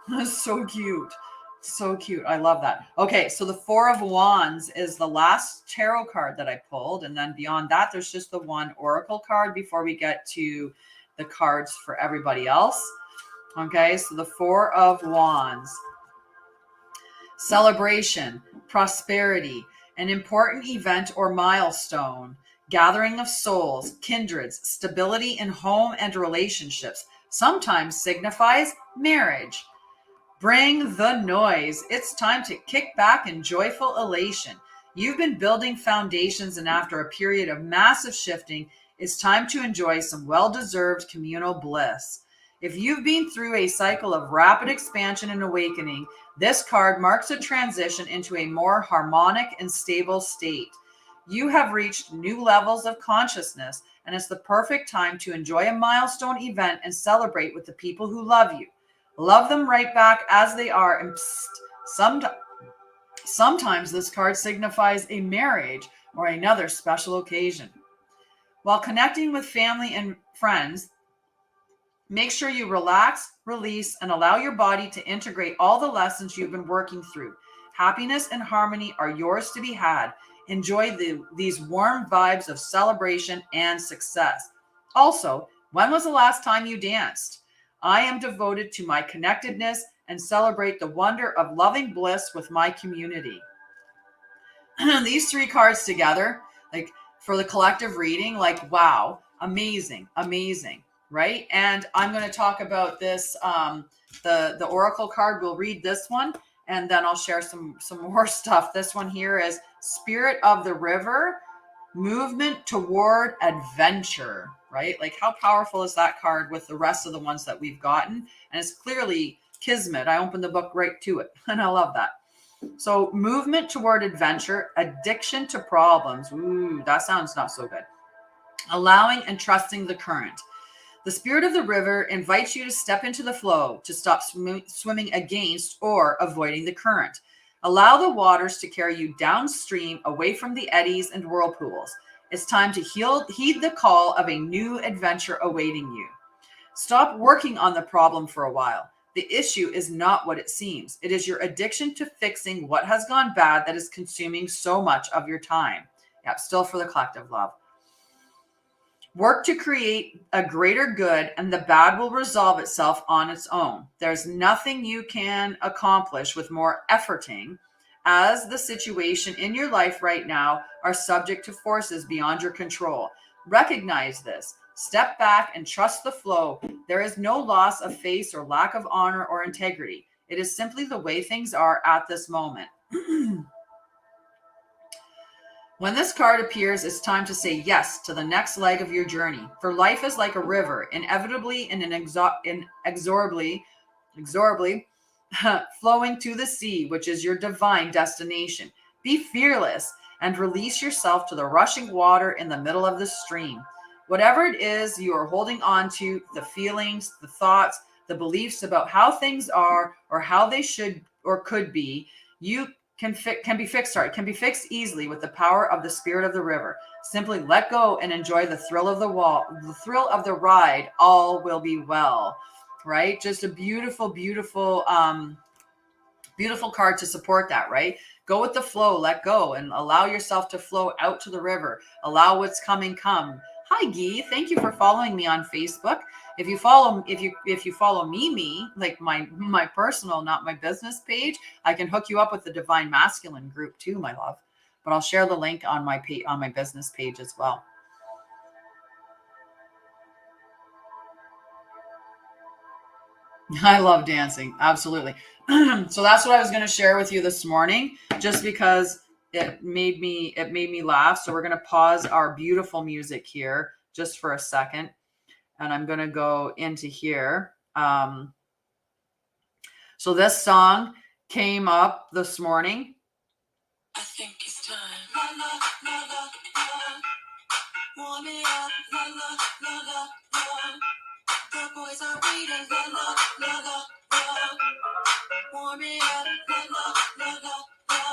That's so cute. So cute. I love that. Okay, so the Four of Wands is the last tarot card that I pulled. And then beyond that, there's just the one oracle card before we get to the cards for everybody else. Okay, so the Four of Wands. Celebration, prosperity, an important event or milestone, gathering of souls, kindreds, stability in home and relationships, sometimes signifies marriage. Bring the noise. It's time to kick back in joyful elation. You've been building foundations, and after a period of massive shifting, it's time to enjoy some well-deserved communal bliss. If you've been through a cycle of rapid expansion and awakening, this card marks a transition into a more harmonic and stable state. You have reached new levels of consciousness, and it's the perfect time to enjoy a milestone event and celebrate with the people who love you. Love them right back as they are. And sometimes this card signifies a marriage or another special occasion. While connecting with family and friends, make sure you relax, release, and allow your body to integrate all the lessons you've been working through. Happiness and harmony are yours to be had. Enjoy these warm vibes of celebration and success. Also, when was the last time you danced? I am devoted to my connectedness and celebrate the wonder of loving bliss with my community. These three cards together, like for the collective reading, like, wow, amazing, amazing, right? And I'm going to talk about this, the Oracle card. We'll read this one, and then I'll share some more stuff. This one here is Spirit of the River, movement toward adventure, right? Like, how powerful is that card with the rest of the ones that we've gotten? And it's clearly kismet. I opened the book right to it, and I love that. So movement toward adventure, addiction to problems. Ooh, that sounds not so good. Allowing and trusting the current. The Spirit of the River invites you to step into the flow, to stop swimming against or avoiding the current. Allow the waters to carry you downstream, away from the eddies and whirlpools. It's time to heed the call of a new adventure awaiting you. Stop working on the problem for a while. The issue is not what it seems. It is your addiction to fixing what has gone bad that is consuming so much of your time. Yep, still for the collective love. Work to create a greater good, and the bad will resolve itself on its own. There's nothing you can accomplish with more efforting, as the situation in your life right now are subject to forces beyond your control. Recognize this. Step back and trust the flow. There is no loss of face or lack of honor or integrity. It is simply the way things are at this moment. When this card appears, it's time to say yes to the next leg of your journey. For life is like a river, inevitably and inexorably flowing to the sea, which is your divine destination. Be fearless and release yourself to the rushing water in the middle of the stream. Whatever it is you are holding on to, the feelings, the thoughts, the beliefs about how things are or how they should or could be, you can be fixed. Sorry, can be fixed easily with the power of the spirit of the river. Simply let go and enjoy the thrill of the thrill of the ride. All will be well. Right? Just a beautiful, beautiful, beautiful card to support that. Right? Go with the flow. Let go and allow yourself to flow out to the river. Allow what's coming come. Hi, Guy. Thank you for following me on Facebook. If you follow me, like my personal, not my business page, I can hook you up with the Divine Masculine group too, my love. But I'll share the link on my business page as well. I love dancing. Absolutely. So that's what I was going to share with you this morning, just because it made me laugh. So we're going to pause our beautiful music here just for a second. And I'm going to go into here. So this song came up this morning. I think it's time. La, la, la, la, la. Warm me up. La, la, la, la, la. The boys are waiting. La, la, la, la, la. Warm me up. La, la, la, la, la.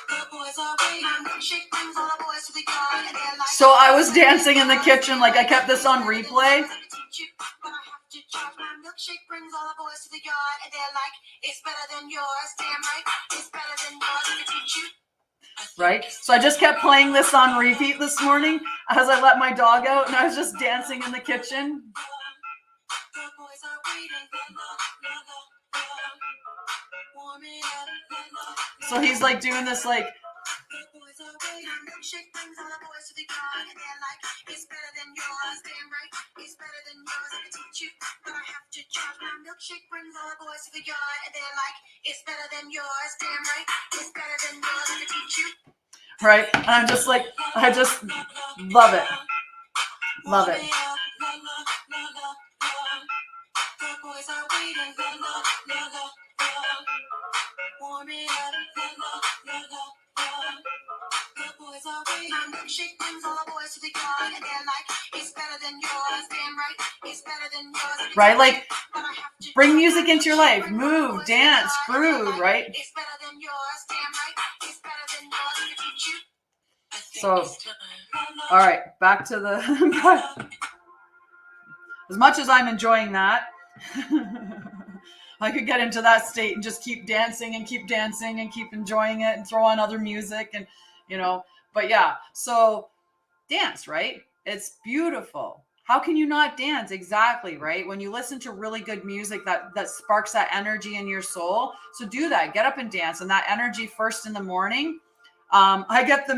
The boys are waiting. Shake brings all the boys to the yard. So I was dancing in the kitchen, like I kept this on replay. Milkshake brings all the boys to the yard, and they're like, it's better than yours, damn right, it's better than yours, let me teach you. Right? So I just kept playing this on repeat this morning as I let my dog out, and I was just dancing in the kitchen. So he's like doing this like, milkshake brings all the boys to the yard, and they're like, it's better than yours, damn right, it's better than yours, let me teach you, but I have to charge. My milkshake brings all the boys to the yard, and they're like, it's better than yours, damn right, it's better than yours, let me teach you. Right? And I'm just like, I just love it. Love it. The boys are waiting, warm it up, the boys are waiting. My milkshake brings all the boys to the yard, and they're like, it's better than yours, damn right, it's better than yours. Right? Like, bring music into your life. Move, dance, groove, right? It's better than yours, damn right, it's better than yours. So, all right, back to the... As much as I'm enjoying that, I could get into that state and just keep dancing and keep enjoying it and throw on other music and, but yeah, so dance, right? It's beautiful. How can you not dance? Exactly, right? When you listen to really good music that sparks that energy in your soul. So do that. Get up and dance. And that energy first in the morning. I get the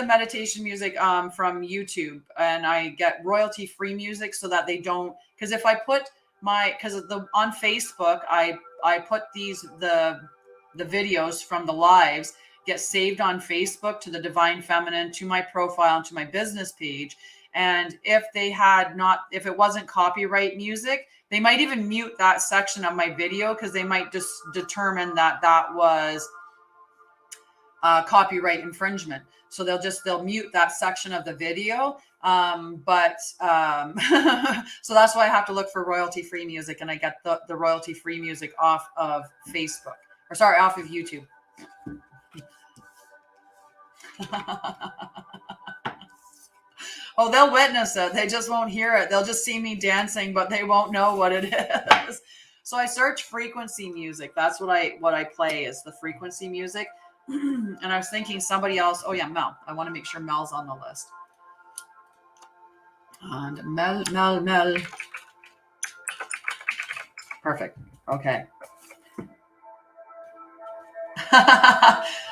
meditation music from YouTube, and I get royalty free music so that they don't, because if I put on Facebook, I put the videos from the lives get saved on Facebook to the Divine Feminine, to my profile, and to my business page. And if it wasn't copyright music, they might even mute that section of my video, because they might just determine that was copyright infringement. So they'll mute that section of the video. So that's why I have to look for royalty free music, and I get the royalty free music off of off of YouTube. Oh, they'll witness it. They just won't hear it. They'll just see me dancing, but they won't know what it is. So I search frequency music. That's what I play, is the frequency music. And I was thinking somebody else. Oh yeah, Mel. I want to make sure Mel's on the list. And Mel. Perfect. Okay.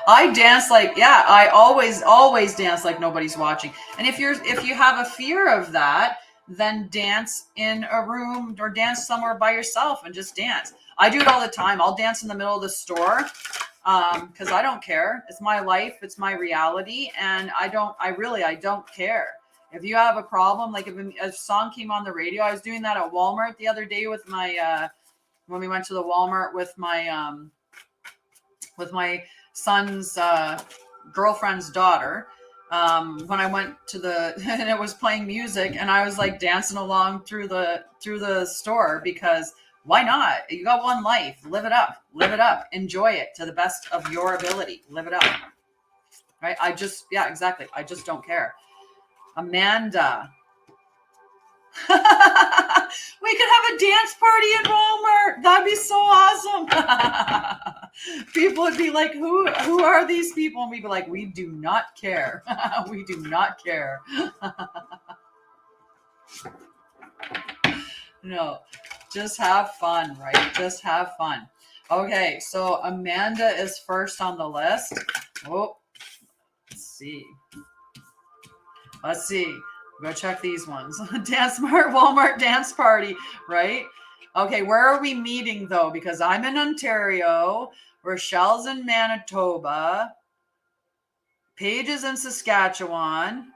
I dance I always dance like nobody's watching. And if you have a fear of that, then dance in a room or dance somewhere by yourself and just dance. I do it all the time. I'll dance in the middle of the store because I don't care. It's my life. It's my reality. And I don't care. If you have a problem, like if a song came on the radio, I was doing that at Walmart the other day with my, when we went to the Walmart with my son's girlfriend's daughter, when I went to and it was playing music, and I was like dancing along through the store, because Why not? You got one life. Live it up. Live it up. Enjoy it to the best of your ability. Live it up. Right? Yeah, exactly. I just don't care. Amanda. We could have a dance party in Walmart. That'd be so awesome. People would be like, who are these people? And we'd be like, we do not care. We do not care. No, just have fun, right? Just have fun. Okay, so Amanda is first on the list. Oh, let's see. Go check these ones. Dance Mart, Walmart dance party, right? Okay, where are we meeting though? Because I'm in Ontario, Rochelle's in Manitoba, Paige is in Saskatchewan,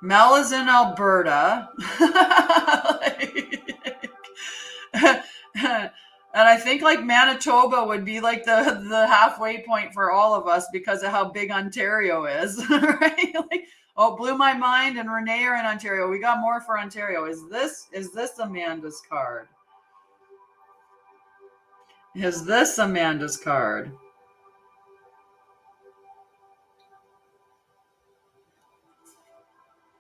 Mel is in Alberta. And I think like Manitoba would be like the halfway point for all of us because of how big Ontario is, right? Like, oh, blew my mind. And Renee are in Ontario. We got more for Ontario. Is this Amanda's card? Is this Amanda's card?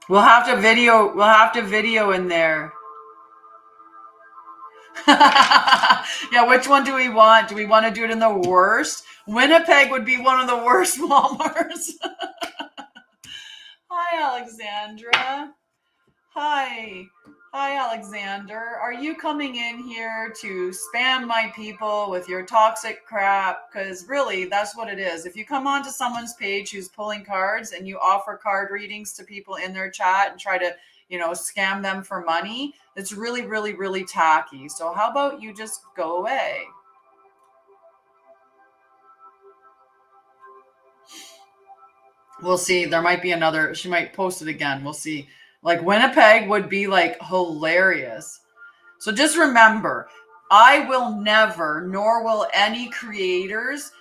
We'll have to video in there. Yeah, which one do we want? Do we want to do it in the worst? Winnipeg would be one of the worst Walmarts. Hi, Alexandra. Hi, Alexander. Are you coming in here to spam my people with your toxic crap? Because really, that's what it is. If you come onto someone's page who's pulling cards and you offer card readings to people in their chat and try to, scam them for money, it's really, really, really tacky. So how about you just go away? We'll see. There might be another. She might post it again. We'll see. Like Winnipeg would be like hilarious. So just remember, I will never, nor will any creators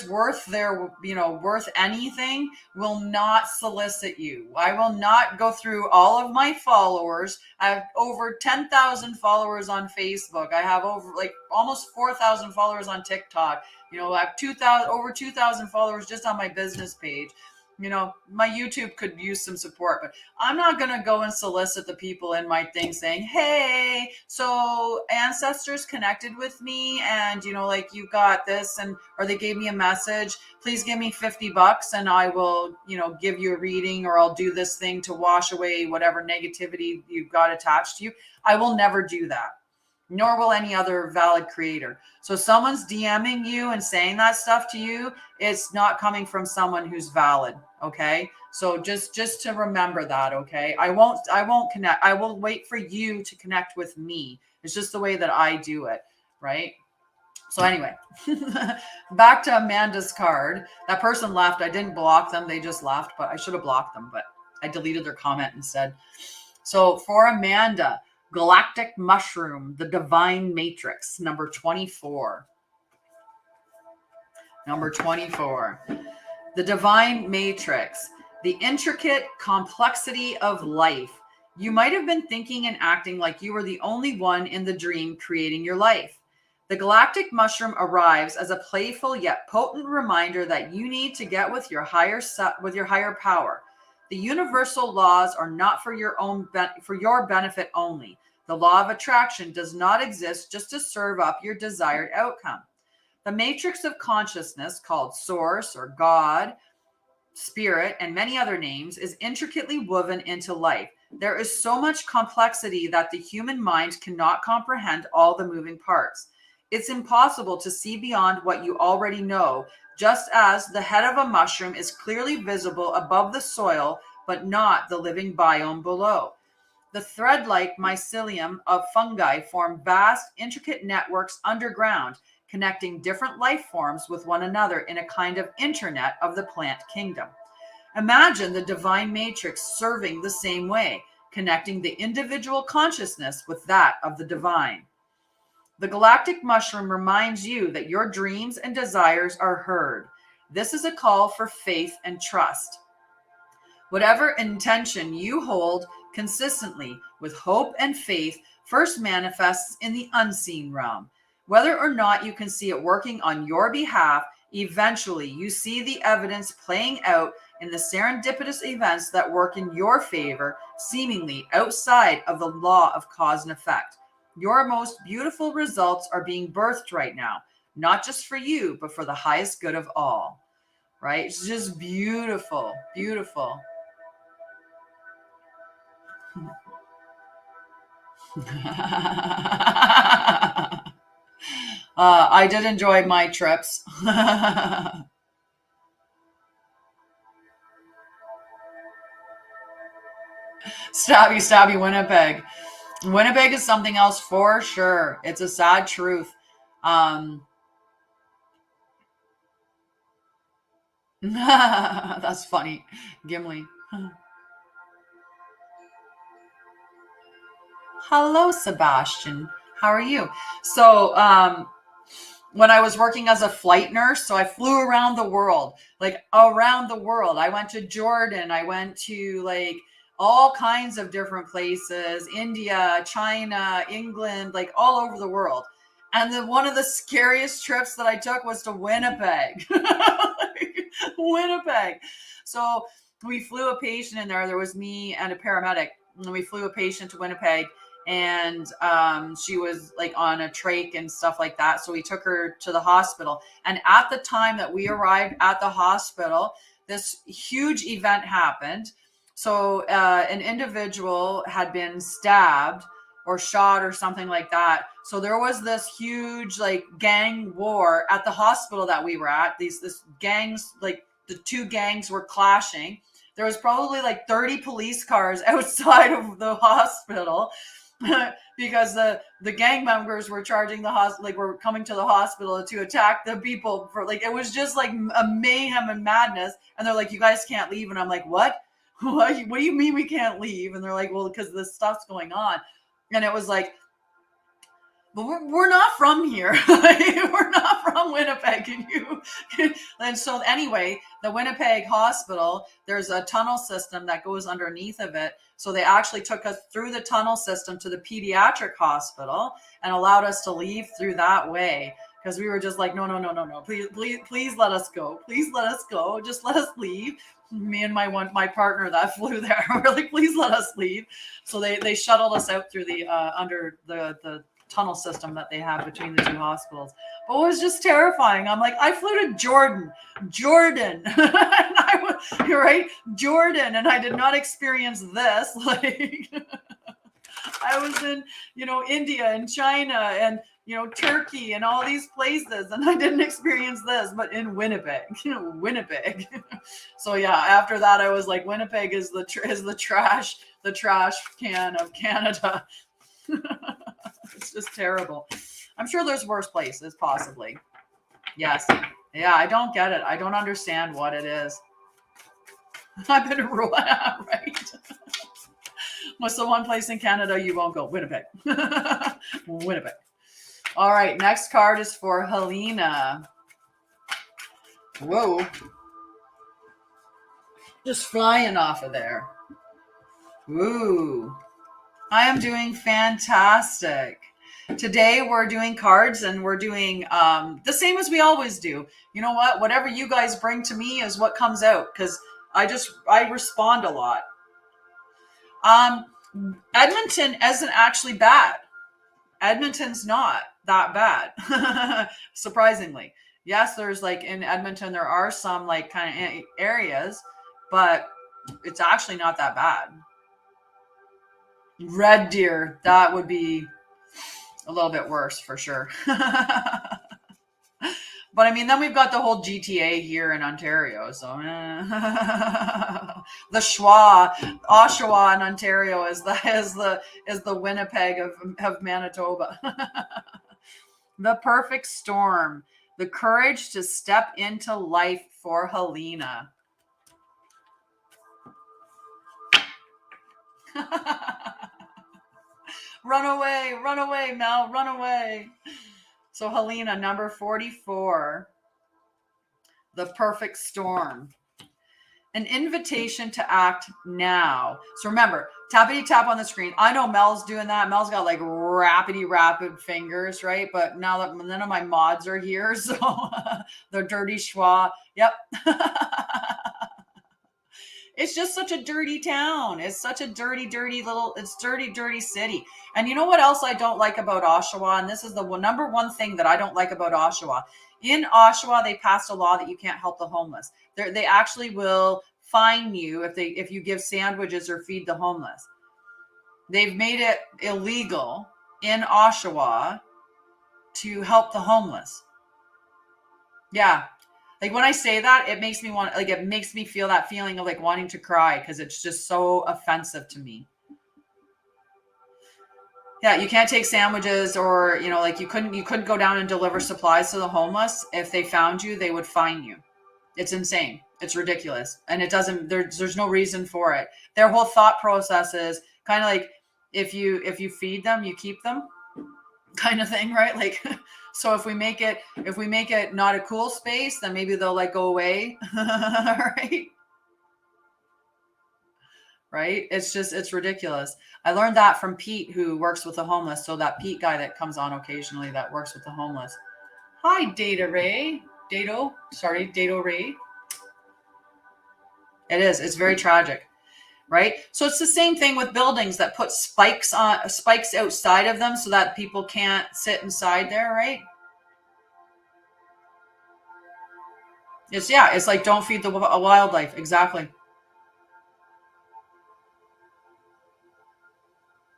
worth worth anything will not solicit you. I will not go through all of my followers. I have over 10,000 followers on Facebook. I have over almost 4,000 followers on TikTok. I have over 2,000 followers just on my business page. My YouTube could use some support, but I'm not going to go and solicit the people in my thing saying, hey, so ancestors connected with me and, you got this or they gave me a message, please give me $50 and I will, give you a reading or I'll do this thing to wash away whatever negativity you've got attached to you. I will never do that. Nor will any other valid creator. So someone's DMing you and saying that stuff to you, it's not coming from someone who's valid. Okay. So just to remember that. Okay. I won't connect. I will wait for you to connect with me. It's just the way that I do it. Right. So anyway, back to Amanda's card. That person left. I didn't block them. They just left, but I should have blocked them, but I deleted their comment instead. So for Amanda, Galactic Mushroom, the Divine Matrix, number 24. Number 24. The Divine Matrix, the intricate complexity of life. You might have been thinking and acting like you were the only one in the dream creating your life. The Galactic Mushroom arrives as a playful yet potent reminder that you need to get with your higher power. The universal laws are not for your benefit only. The law of attraction does not exist just to serve up your desired outcome. The matrix of consciousness, called Source or God, Spirit, and many other names, is intricately woven into life. There is so much complexity that the human mind cannot comprehend all the moving parts. It's impossible to see beyond what you already know, just as the head of a mushroom is clearly visible above the soil, but not the living biome below. The thread-like mycelium of fungi form vast, intricate networks underground, connecting different life forms with one another in a kind of internet of the plant kingdom. Imagine the divine matrix serving the same way, connecting the individual consciousness with that of the divine. The galactic mushroom reminds you that your dreams and desires are heard. This is a call for faith and trust. Whatever intention you hold consistently with hope and faith first manifests in the unseen realm. Whether or not you can see it working on your behalf, eventually you see the evidence playing out in the serendipitous events that work in your favor, seemingly outside of the law of cause and effect. Your most beautiful results are being birthed right now, not just for you, but for the highest good of all. Right? It's just beautiful, beautiful. I did enjoy my trips. Stabby, stabby, Winnipeg. Winnipeg is something else for sure. It's a sad truth. That's funny. Gimli. Hello, Sebastian. How are you? So, when I was working as a flight nurse, so I flew around the world, like around the world. I went to Jordan. I went to like all kinds of different places, India, China, England, like all over the world. And then one of the scariest trips that I took was to Winnipeg. Like, Winnipeg. So we flew a patient in there. There was me and a paramedic. And we flew a patient to Winnipeg, and she was like on a trach and stuff like that. So we took her to the hospital. And at the time that we arrived at the hospital, this huge event happened. So an individual had been stabbed or shot or something like that. So there was this huge like gang war at the hospital that we were at. This gangs, like the two gangs were clashing. There was probably like 30 police cars outside of the hospital because the gang members were charging the hospital, like were coming to the hospital to attack the people for like, it was just like a mayhem and madness. And they're like, you guys can't leave. And I'm like, what? What do you mean we can't leave? And they're like, well, because this stuff's going on. And it was like, but we're not from here. We're not from Winnipeg. And so anyway, the Winnipeg hospital, there's a tunnel system that goes underneath of it. So they actually took us through the tunnel system to the pediatric hospital and allowed us to leave through that way. Because we were just like, no, please let us go. Please let us go. Just let us leave. Me and my partner that flew there were like, please let us leave. So they shuttled us out through the under the tunnel system that they have between the two hospitals. But it was just terrifying. I'm like, I flew to Jordan, and you're right, Jordan, and I did not experience this. Like, I was in, India and China and, Turkey and all these places, and I didn't experience this, but in Winnipeg, Winnipeg. So yeah, after that, I was like, Winnipeg is the trash can of Canada. It's just terrible. I'm sure there's worse places, possibly. Yes. Yeah, I don't get it. I don't understand what it is. I've been to Rwanda, right? What's the one place in Canada you won't go? Winnipeg. Winnipeg. All right, next card is for Helena. Whoa. Just flying off of there. Ooh. I am doing fantastic. Today we're doing cards, and we're doing the same as we always do. You know what? Whatever you guys bring to me is what comes out, because I respond a lot. Edmonton isn't actually bad. Edmonton's not that bad. Surprisingly. Yes, there's like in Edmonton, there are some like kind of areas, but it's actually not that bad. Red Deer, that would be a little bit worse for sure. But I mean, then we've got the whole GTA here in Ontario. So the Oshawa in Ontario is the Winnipeg of Manitoba. The perfect storm, the courage to step into life for Helena. Run away, Mel, run away. So Helena, number 44, the perfect storm. An invitation to act now. So remember, tappity tap on the screen. I know Mel's doing that. Mel's got like rapid fingers, right? But now that none of my mods are here, so the dirty schwa. Yep. It's just such a dirty town. It's such a dirty city. And you know what else I don't like about Oshawa? And this is the number one thing that I don't like about Oshawa. In Oshawa, they passed a law that you can't help the homeless. They actually will fine you if you give sandwiches or feed the homeless. They've made it illegal in Oshawa to help the homeless. Yeah. Like when I say that, it makes me feel that feeling of like wanting to cry because it's just so offensive to me. Yeah, you can't take sandwiches or, like you couldn't go down and deliver supplies to the homeless. If they found you, they would fine you. It's insane. It's ridiculous. And there's no reason for it. Their whole thought process is kind of like if you feed them, you keep them kind of thing, right? Like, so if we make it not a cool space, then maybe they'll like go away. Right? Right? It's ridiculous. I learned that from Pete, who works with the homeless. So that Pete guy that comes on occasionally that works with the homeless. Hi, Data Ray. Dado Ray. It is. It's very tragic. Right? So it's the same thing with buildings that put spikes outside of them so that people can't sit inside there, right? It's like don't feed the wildlife. Exactly.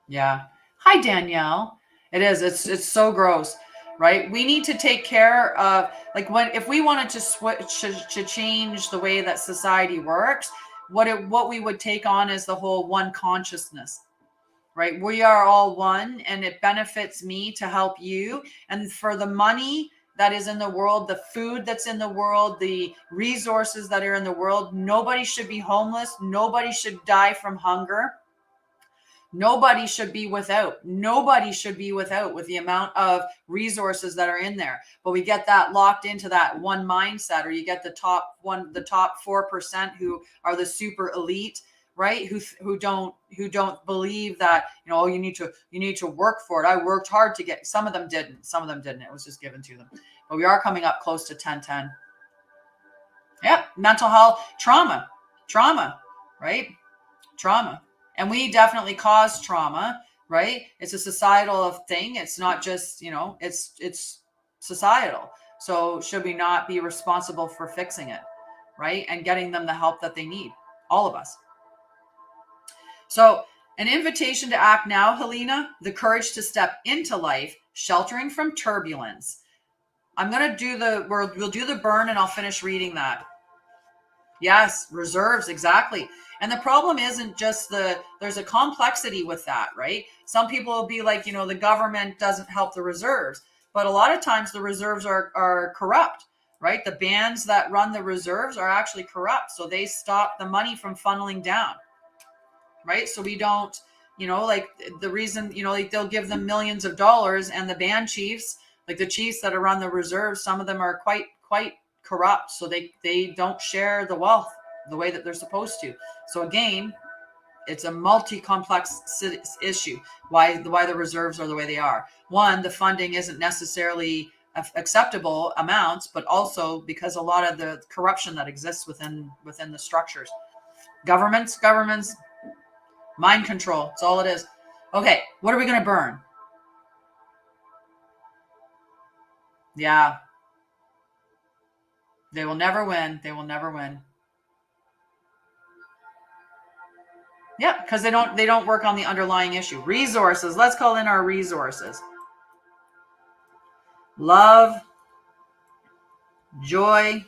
Yeah. Hi, Danielle. It is. It's so gross, right? We need to take care of like if we wanted to switch to change the way that society works, what we would take on is the whole one consciousness, right? We are all one, and it benefits me to help you. And for the money that is in the world, the food that's in the world, the resources that are in the world, nobody should be homeless. Nobody should die from hunger. Nobody should be without with the amount of resources that are in there. But we get that locked into that one mindset, or you get the top 4% who are the super elite, right? Who don't believe that, you need to work for it. I worked hard to get. Some of them didn't. It was just given to them. But we are coming up close to 10:10. Yep, mental health, trauma, right? Trauma. And we definitely cause trauma, right? It's a societal thing. It's not just, it's societal. So should we not be responsible for fixing it, right? And getting them the help that they need, all of us. So an invitation to act now, Helena, the courage to step into life, sheltering from turbulence. I'm going to we'll do the burn and I'll finish reading that. Yes, reserves, exactly. And the problem isn't just there's a complexity with that, right? Some people will be like, the government doesn't help the reserves, but a lot of times the reserves are corrupt, right? The bands that run the reserves are actually corrupt. So they stop the money from funneling down, right? So we don't, like the reason, like they'll give them millions of dollars, and the band chiefs, like the chiefs that run the reserves, some of them are quite corrupt. So they don't share the wealth the way that they're supposed to. So again, it's a multi-complex issue. Why the reserves are the way they are. One, the funding isn't necessarily acceptable amounts, but also because a lot of the corruption that exists within the structures. Governments, mind control. That's all it is. Okay, what are we going to burn? Yeah. They will never win. Yeah, because they don't work on the underlying issue. Resources. Let's call in our resources. Love, joy,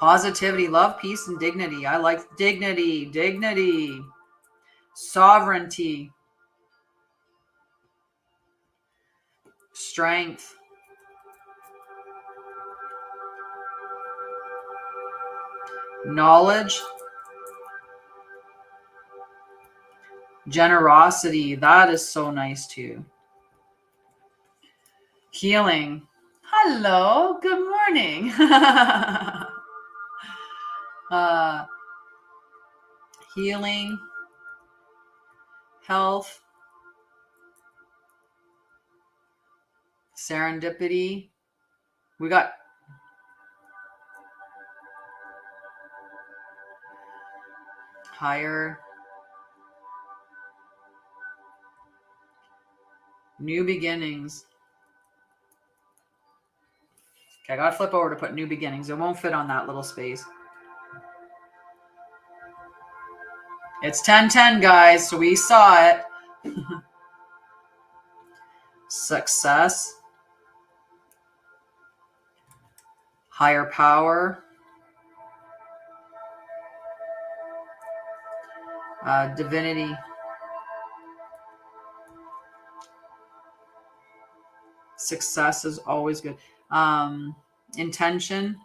positivity, love, peace, and dignity. I like dignity, sovereignty, strength, knowledge, generosity. That is so nice too. Healing. Hello, good morning. Healing, health, serendipity. We got higher, new beginnings. Okay, I gotta flip over to put new beginnings. It won't fit on that little space. It's 10:10, guys, so we saw it. Success, higher power, divinity, success is always good. Intention,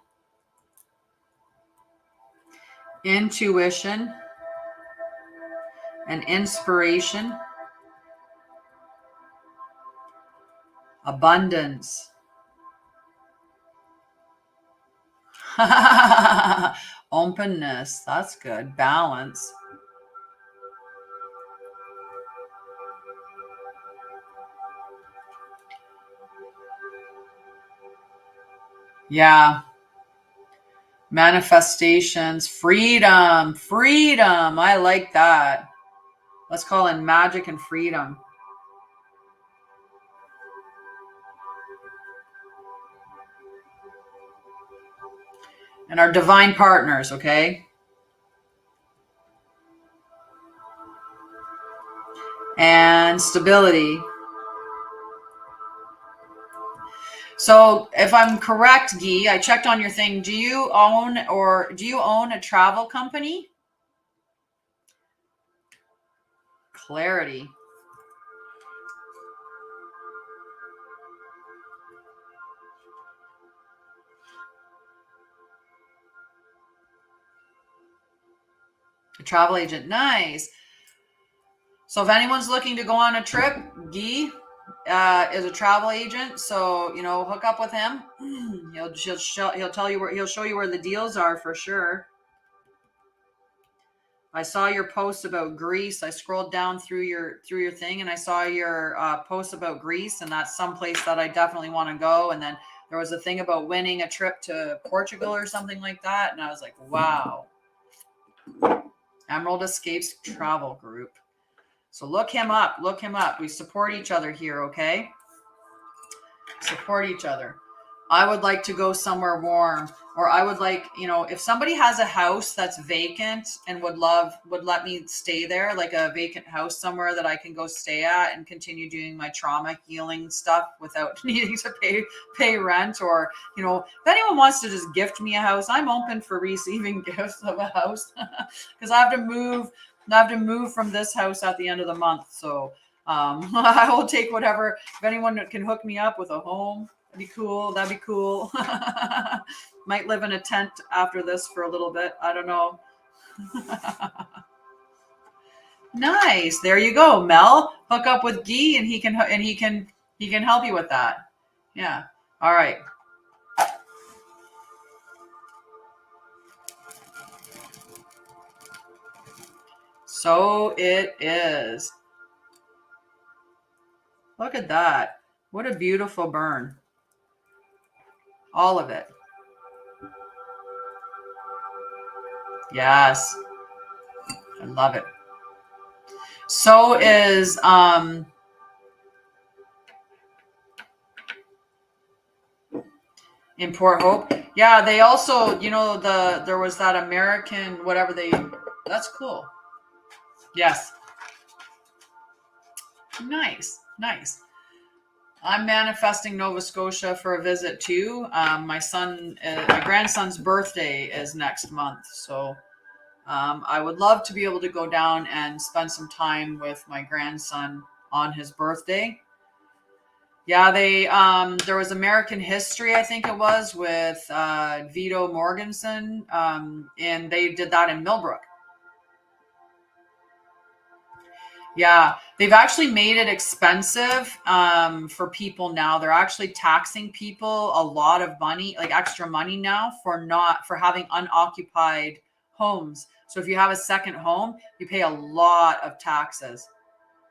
intuition, and inspiration, abundance. Openness, that's good. Balance. Yeah. Manifestations, freedom, freedom. I like that. Let's call in magic and freedom. And our divine partners, okay? And stability. So if I'm correct, Guy, I checked on your thing. Do you own a travel company? Clarity. A travel agent. Nice. So if anyone's looking to go on a trip, Guy is a travel agent. So, hook up with him. He'll tell you he'll show you where the deals are for sure. I saw your post about Greece. I scrolled down through your thing and I saw your post about Greece, and that's someplace that I definitely want to go. And then there was a thing about winning a trip to Portugal or something like that. And I was like, wow. Emerald Escapes Travel Group. So look him up. Look him up. We support each other here, okay? Support each other. I would like to go somewhere warm, or I would like, if somebody has a house that's vacant and would let me stay there, like a vacant house somewhere that I can go stay at and continue doing my trauma healing stuff without needing to pay rent, or, if anyone wants to just gift me a house, I'm open for receiving gifts of a house because I have to move from this house at the end of the month. So I will take whatever, if anyone can hook me up with a home. That'd be cool. Might live in a tent after this for a little bit. I don't know. Nice. There you go, Mel. Hook up with Guy, and he can help you with that. Yeah. All right. So it is. Look at that. What a beautiful burn. All of it. Yes. I love it. So is in Port Hope. Yeah, they also, there was that American that's cool. Yes. Nice. I'm manifesting Nova Scotia for a visit too. My grandson's birthday is next month. So I would love to be able to go down and spend some time with my grandson on his birthday. Yeah, there was American History, I think it was, with Vito Morganson, and they did that in Millbrook. Yeah, they've actually made it expensive for people now. They're actually taxing people a lot of money, like extra money now for having unoccupied homes. So if you have a second home, you pay a lot of taxes,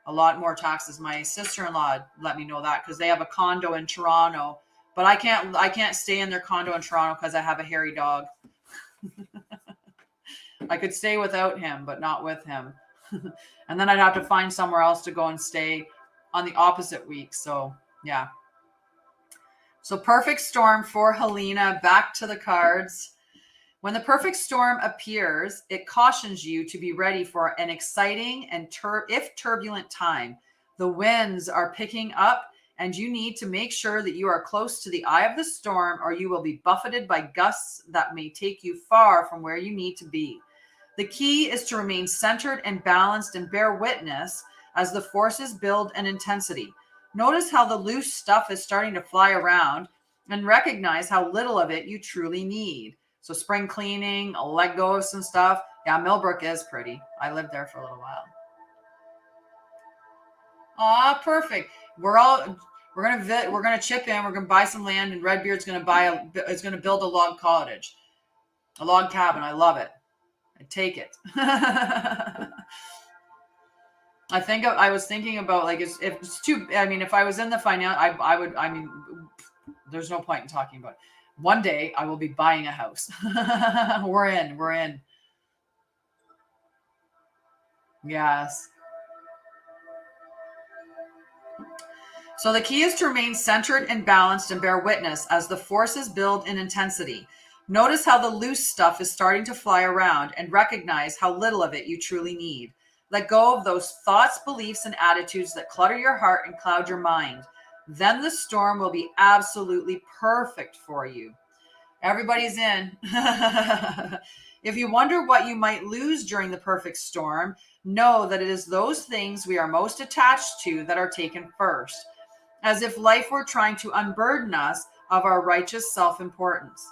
a lot more taxes. My sister-in-law let me know that because they have a condo in Toronto, but I can't stay in their condo in Toronto because I have a hairy dog. I could stay without him, but not with him. And then I'd have to find somewhere else to go and stay on the opposite week. So, yeah. So, perfect storm for Helena. Back to the cards. When the perfect storm appears, it cautions you to be ready for an exciting and if turbulent time. The winds are picking up, and you need to make sure that you are close to the eye of the storm, or you will be buffeted by gusts that may take you far from where you need to be. The key is to remain centered and balanced and bear witness as the forces build in intensity. Notice how the loose stuff is starting to fly around and recognize how little of it you truly need. So spring cleaning, let go of some stuff. Yeah, Millbrook is pretty. I lived there for a little while. Ah, perfect. We're gonna chip in. We're gonna buy some land, and Redbeard's gonna build a log cottage, a log cabin. I love it. I take it. I was thinking about like if it's too. I mean, if I was in the finance, I would. I mean, there's no point in talking about it. One day I will be buying a house. We're in. Yes. So the key is to remain centered and balanced and bear witness as the forces build in intensity. Notice how the loose stuff is starting to fly around and recognize how little of it you truly need. Let go of those thoughts, beliefs, and attitudes that clutter your heart and cloud your mind. Then the storm will be absolutely perfect for you. Everybody's in. If you wonder what you might lose during the perfect storm, know that it is those things we are most attached to that are taken first, as if life were trying to unburden us of our righteous self-importance.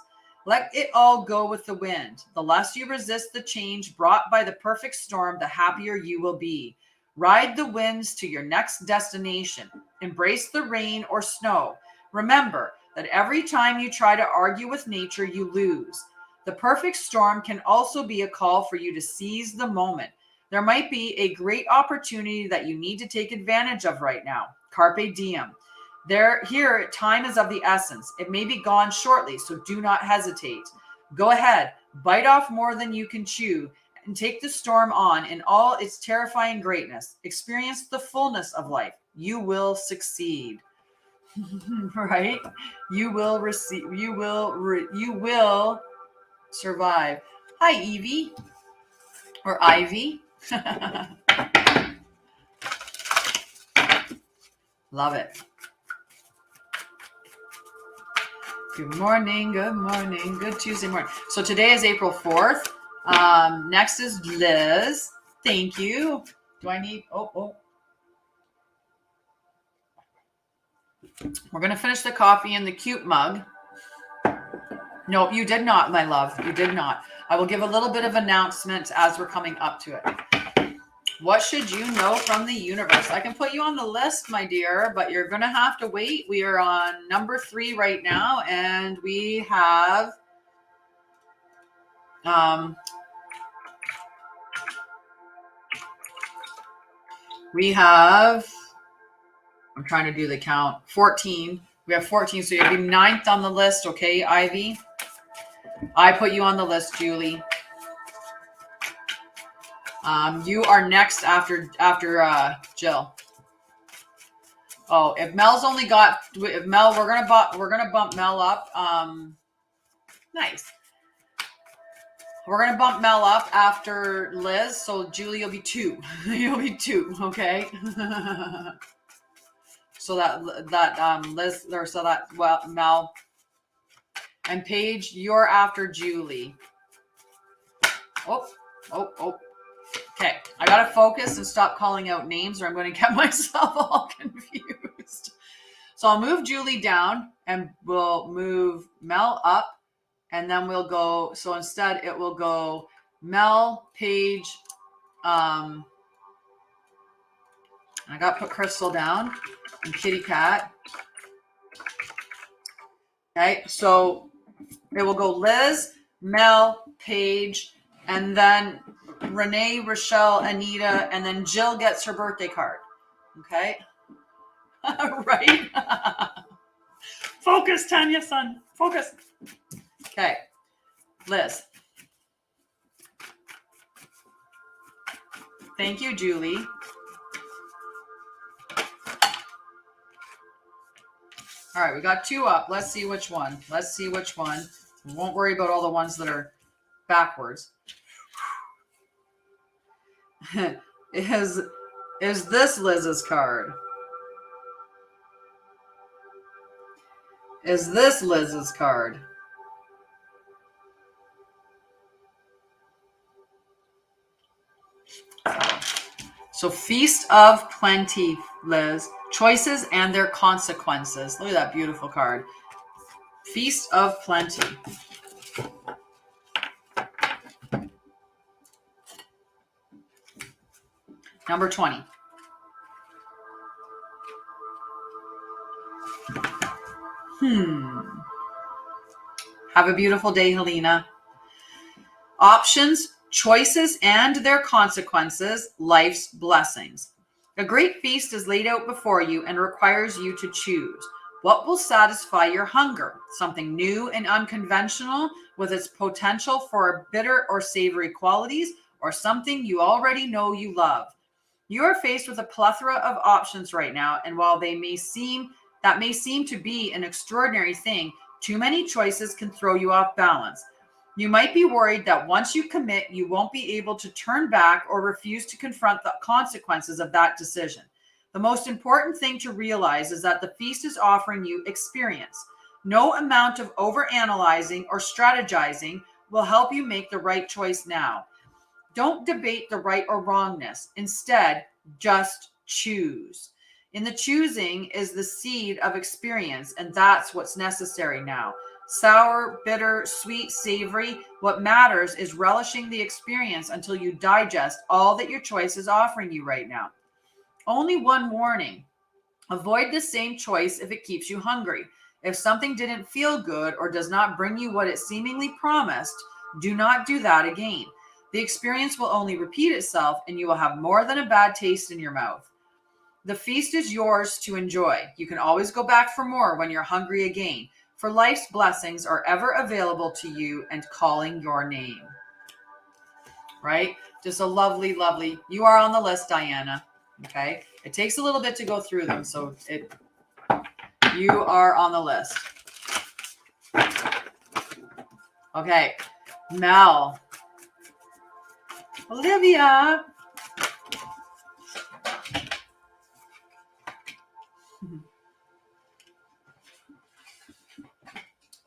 Let it all go with the wind. The less you resist the change brought by the perfect storm, the happier you will be. Ride the winds to your next destination. Embrace the rain or snow. Remember that every time you try to argue with nature, you lose. The perfect storm can also be a call for you to seize the moment. There might be a great opportunity that you need to take advantage of right now. Carpe diem. Here, time is of the essence. It may be gone shortly, so do not hesitate. Go ahead, bite off more than you can chew, and take the storm on in all its terrifying greatness. Experience the fullness of life. You will succeed. Right? You will receive. You will survive. Hi, Evie or Ivy. Love it. Good morning, good Tuesday morning. So today is April 4th. Next is Liz. Thank you. Do I need, We're going to finish the coffee in the cute mug. No, you did not, my love. You did not. I will give a little bit of announcement as we're coming up to it. What should you know from the universe? I can put you on the list, my dear, but you're going to have to wait. We are on number 3 right now, and we have I'm trying to do the count, 14. We have 14, so you'll be 9th on the list, okay, Ivy? I put you on the list, Julie. You are next after Jill. Oh, if Mel's only got, we're gonna bump Mel up. Nice. We're gonna bump Mel up after Liz, so Julie will be 2. You'll be 2, okay? So that Liz, or so that Mel and Paige, you're after Julie. Oh. Okay, I gotta focus and stop calling out names, or I'm going to get myself all confused. So I'll move Julie down, and we'll move Mel up, and then we'll go. So instead, it will go Mel, Paige, I got to put Crystal down and Kitty Cat. Okay, so it will go Liz, Mel, Paige, and then Renee, Rochelle, Anita, and then Jill gets her birthday card. Okay? Right? Focus, Tanya, son. Focus. Okay. Liz. Thank you, Julie. All right, we got 2 up. Let's see which one. We won't worry about all the ones that are backwards. Is this Liz's card? Is this Liz's card? So Feast of Plenty, Liz. Choices and their consequences. Look at that beautiful card. Feast of Plenty. Number 20. Have a beautiful day, Helena. Options, choices, and their consequences, life's blessings. A great feast is laid out before you and requires you to choose. What will satisfy your hunger? Something new and unconventional with its potential for bitter or savory qualities, or something you already know you love? You are faced with a plethora of options right now, and while that may seem to be an extraordinary thing, too many choices can throw you off balance. You might be worried that once you commit, you won't be able to turn back or refuse to confront the consequences of that decision. The most important thing to realize is that the feast is offering you experience. No amount of overanalyzing or strategizing will help you make the right choice now. Don't debate the right or wrongness. Instead, just choose. In the choosing is the seed of experience, and that's what's necessary now. Sour, bitter, sweet, savory. What matters is relishing the experience until you digest all that your choice is offering you right now. Only one warning. Avoid the same choice if it keeps you hungry. If something didn't feel good or does not bring you what it seemingly promised, do not do that again. The experience will only repeat itself, and you will have more than a bad taste in your mouth. The feast is yours to enjoy. You can always go back for more when you're hungry again, for life's blessings are ever available to you and calling your name. Right? Just a lovely, lovely. You are on the list, Diana. Okay? It takes a little bit to go through them, so you are on the list. Okay. Mel. Olivia.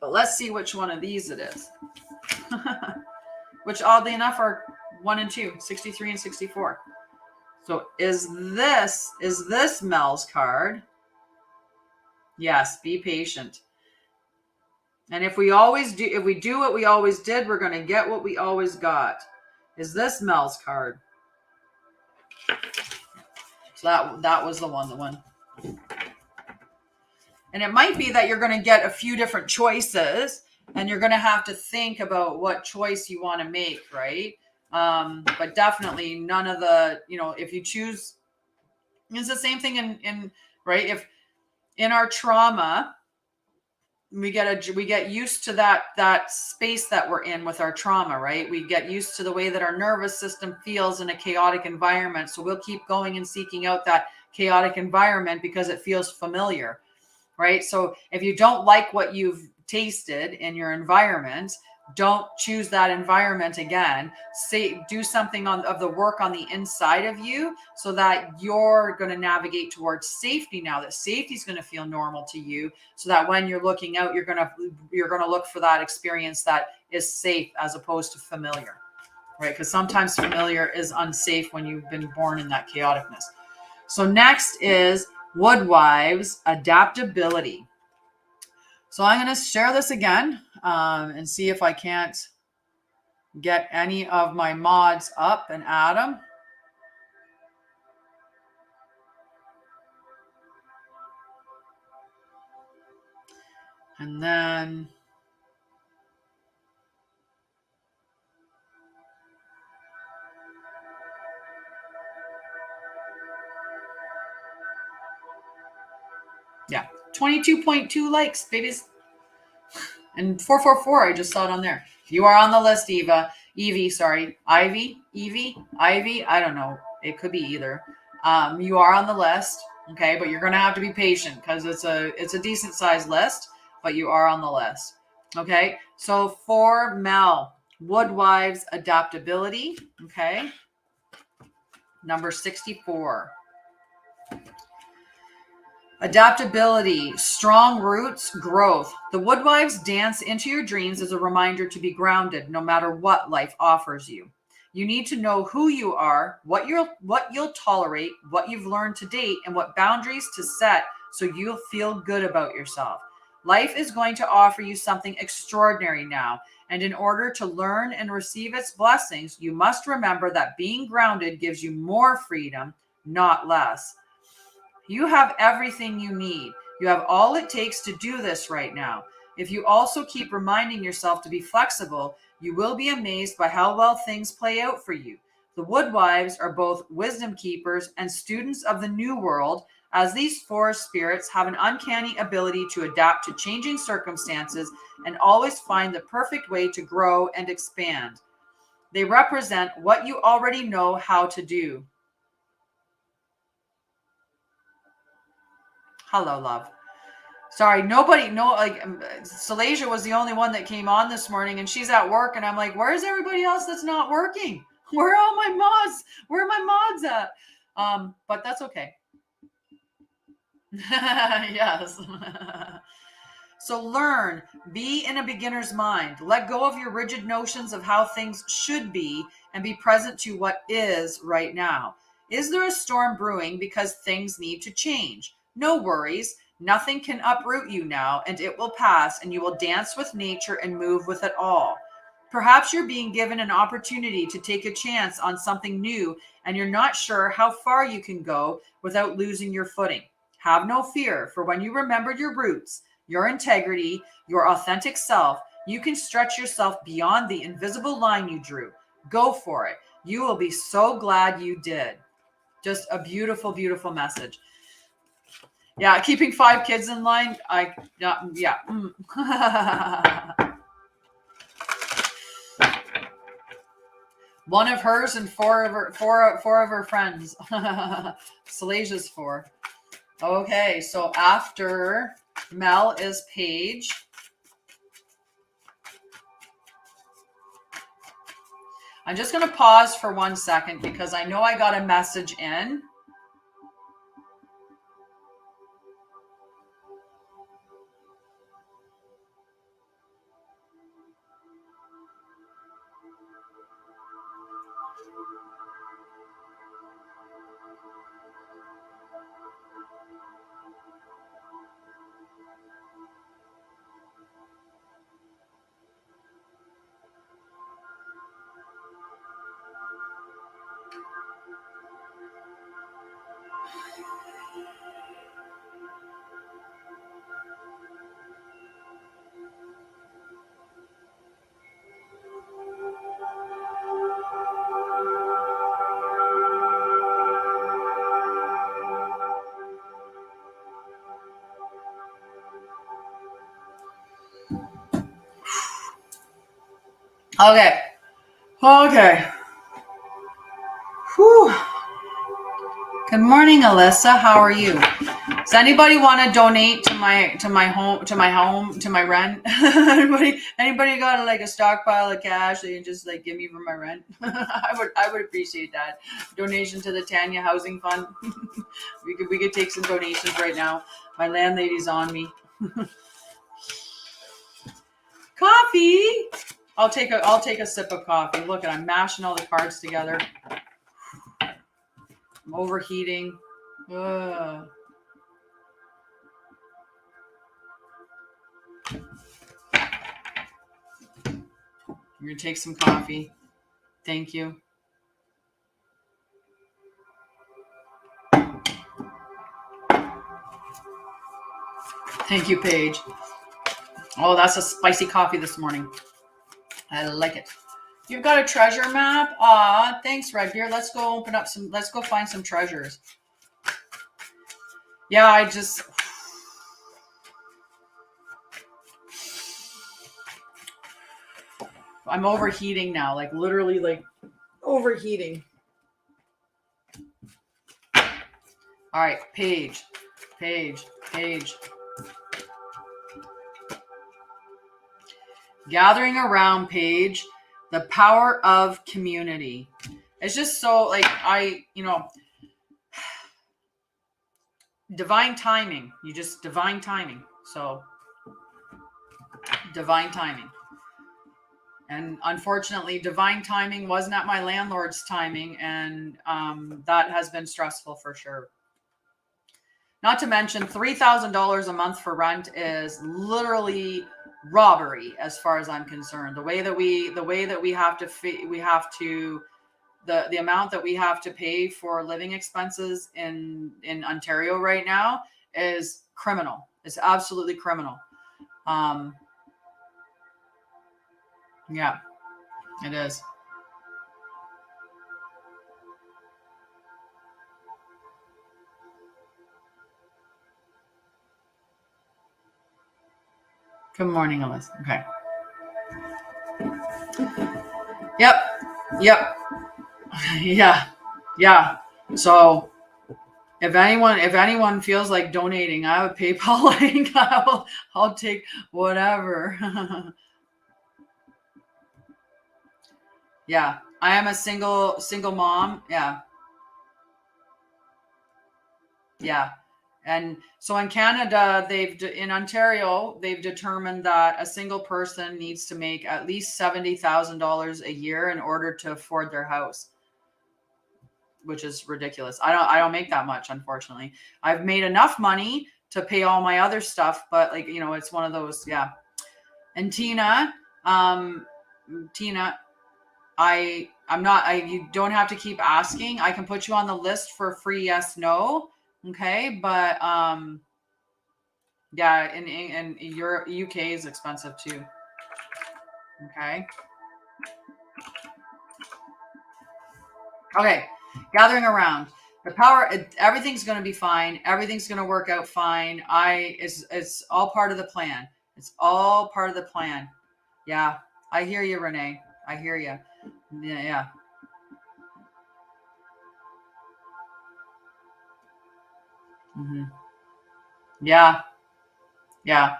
But let's see which one of these it is. Which, oddly enough, are 1 and 2, 63 and 64. So is this Mel's card? Yes, be patient. And if we do what we always did, we're going to get what we always got. Is this Mel's card? So that was the one. And it might be that you're going to get a few different choices, and you're going to have to think about what choice you want to make, right? But definitely none of the, if you choose, it's the same thing in right? If in our trauma, we get used to that space that we're in with our trauma, right? We get used to the way that our nervous system feels in a chaotic environment. So we'll keep going and seeking out that chaotic environment because it feels familiar, right? So if you don't like what you've tasted in your environment, don't choose that environment again. Do something of the work on the inside of you so that you're going to navigate towards safety now, that safety is going to feel normal to you, so that when you're looking out, you're going to look for that experience that is safe as opposed to familiar, right? Because sometimes familiar is unsafe when you've been born in that chaoticness. So next is Woodwives, adaptability. So I'm going to share this again and see if I can't get any of my mods up and add them. And then yeah, 22.2 likes, babies. And 444, I just saw it on there. You are on the list, Eva. Evie, sorry. Evie, I don't know. It could be either. You are on the list, okay, but you're gonna have to be patient because it's a decent sized list, but you are on the list. Okay. So for Mel, Woodwives adaptability, okay. Number 64. Adaptability, strong roots, growth. The Woodwives dance into your dreams as a reminder to be grounded no matter what life offers you. You need to know who you are, what you'll tolerate, what you've learned to date, and what boundaries to set so you'll feel good about yourself. Life is going to offer you something extraordinary now, and in order to learn and receive its blessings, you must remember that being grounded gives you more freedom, not less. You have everything you need. You have all it takes to do this right now. If you also keep reminding yourself to be flexible, you will be amazed by how well things play out for you. The Woodwives are both wisdom keepers and students of the new world, as these forest spirits have an uncanny ability to adapt to changing circumstances and always find the perfect way to grow and expand. They represent what you already know how to do. Hello, love. Sorry, nobody, no, like Salasia was the only one that came on this morning and she's at work and I'm like, where's everybody else that's not working? Where are all my mods? Where are my mods at? But that's okay. Yes. So learn, be in a beginner's mind. Let go of your rigid notions of how things should be and be present to what is right now. Is there a storm brewing because things need to change? No worries. Nothing can uproot you now, and it will pass, and you will dance with nature and move with it all. Perhaps you're being given an opportunity to take a chance on something new, and you're not sure how far you can go without losing your footing. Have no fear, for when you remember your roots, your integrity, your authentic self, you can stretch yourself beyond the invisible line you drew. Go for it. You will be so glad you did. Just a beautiful, beautiful message. Yeah, keeping 5 kids in line. Yeah. One of hers and four of her friends. Salasia's 4. Okay, so after Mel is Paige. I'm just going to pause for 1 second because I know I got a message in. Okay. Whew. Good morning, Alyssa. How are you? Does anybody want to donate to my rent? anybody got like a stockpile of cash that you just like give me for my rent? I would appreciate that. Donation to the Tanya Housing Fund. we could take some donations right now. My landlady's on me. Coffee. I'll take a sip of coffee. Look, I'm mashing all the cards together. I'm overheating. I'm gonna take some coffee. Thank you. Thank you, Paige. Oh, that's a spicy coffee this morning. I like it. You've got a treasure map? Aw, thanks, Red Beer. Let's go let's go find some treasures. Yeah, I'm overheating now, like literally like overheating. All right, page. Gathering around page, the power of community. It's just so like divine timing. Divine timing. So divine timing. And unfortunately, divine timing wasn't at my landlord's timing, and that has been stressful for sure. Not to mention $3,000 a month for rent is literally robbery as far as I'm concerned. The amount that we have to pay for living expenses in Ontario right now is criminal. It's absolutely criminal. Yeah, it is. Good morning, Alyssa. Okay. Yep. Yeah. So if anyone feels like donating, I have a PayPal link. I'll take whatever. Yeah. I am a single mom. Yeah. Yeah. And so in Canada, in Ontario, they've determined that a single person needs to make at least $70,000 a year in order to afford their house, which is ridiculous. I don't make that much, unfortunately. I've made enough money to pay all my other stuff, but it's one of those, yeah. And Tina, I'm not, you don't have to keep asking. I can put you on the list for free yes, no. Okay. But, yeah, and your UK is expensive too. Okay. Okay. Gathering around the power. Everything's going to be fine. Everything's going to work out fine. It's all part of the plan. It's all part of the plan. Yeah. I hear you, Renee. I hear you. Yeah. Mm-hmm. Yeah. Yeah.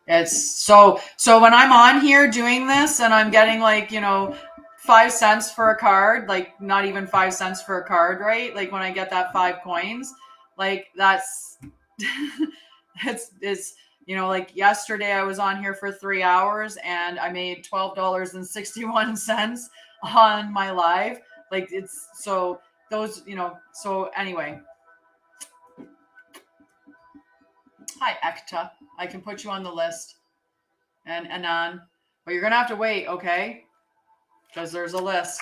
It's so when I'm on here doing this and I'm getting 5 cents for a card, like not even 5 cents for a card, right? Like when I get that 5 coins, like that's it's like yesterday I was on here for 3 hours and I made $12.61 on my live. Like it's so those, so anyway. Hi, Ekta. I can put you on the list. And Anan. But you're going to have to wait, okay? Because there's a list.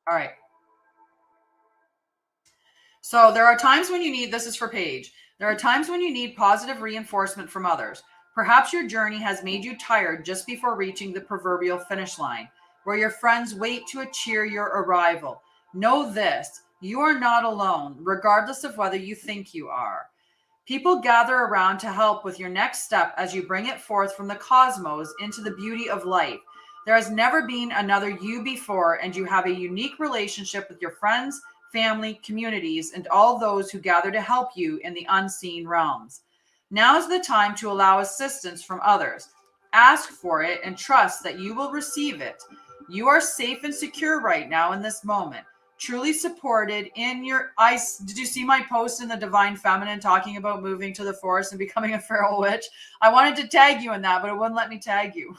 All right. So there are times when you need, this is for Paige. There are times when you need positive reinforcement from others. Perhaps your journey has made you tired just before reaching the proverbial finish line, where your friends wait to cheer your arrival. Know this, you are not alone, regardless of whether you think you are. People gather around to help with your next step as you bring it forth from the cosmos into the beauty of life. There has never been another you before, and you have a unique relationship with your friends, family, communities, and all those who gather to help you in the unseen realms. Now is the time to allow assistance from others. Ask for it and trust that you will receive it. You are safe and secure right now in this moment. Truly supported in your eyes. Did you see my post in the Divine Feminine talking about moving to the forest and becoming a feral witch? I wanted to tag you in that, but it wouldn't let me tag you.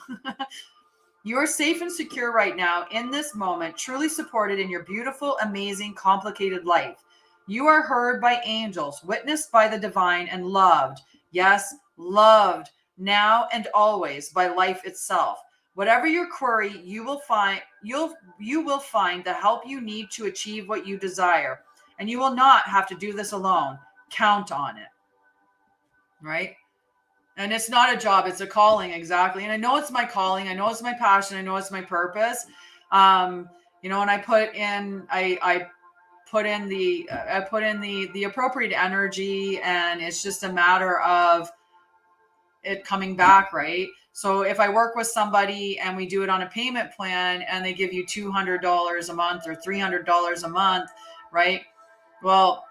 You are safe and secure right now in this moment, truly supported in your beautiful, amazing, complicated life. You are heard by angels, witnessed by the divine, and loved. Yes, loved now and always by life itself. Whatever your query, you will find the help you need to achieve what you desire. And you will not have to do this alone. Count on it. Right? And it's not a job, it's a calling, exactly. And I know it's my calling, I know it's my passion, I know it's my purpose. You know, and I put in the appropriate energy, and it's just a matter of it coming back, right? So if I work with somebody and we do it on a payment plan and they give you $200 a month or $300 a month, right? Well,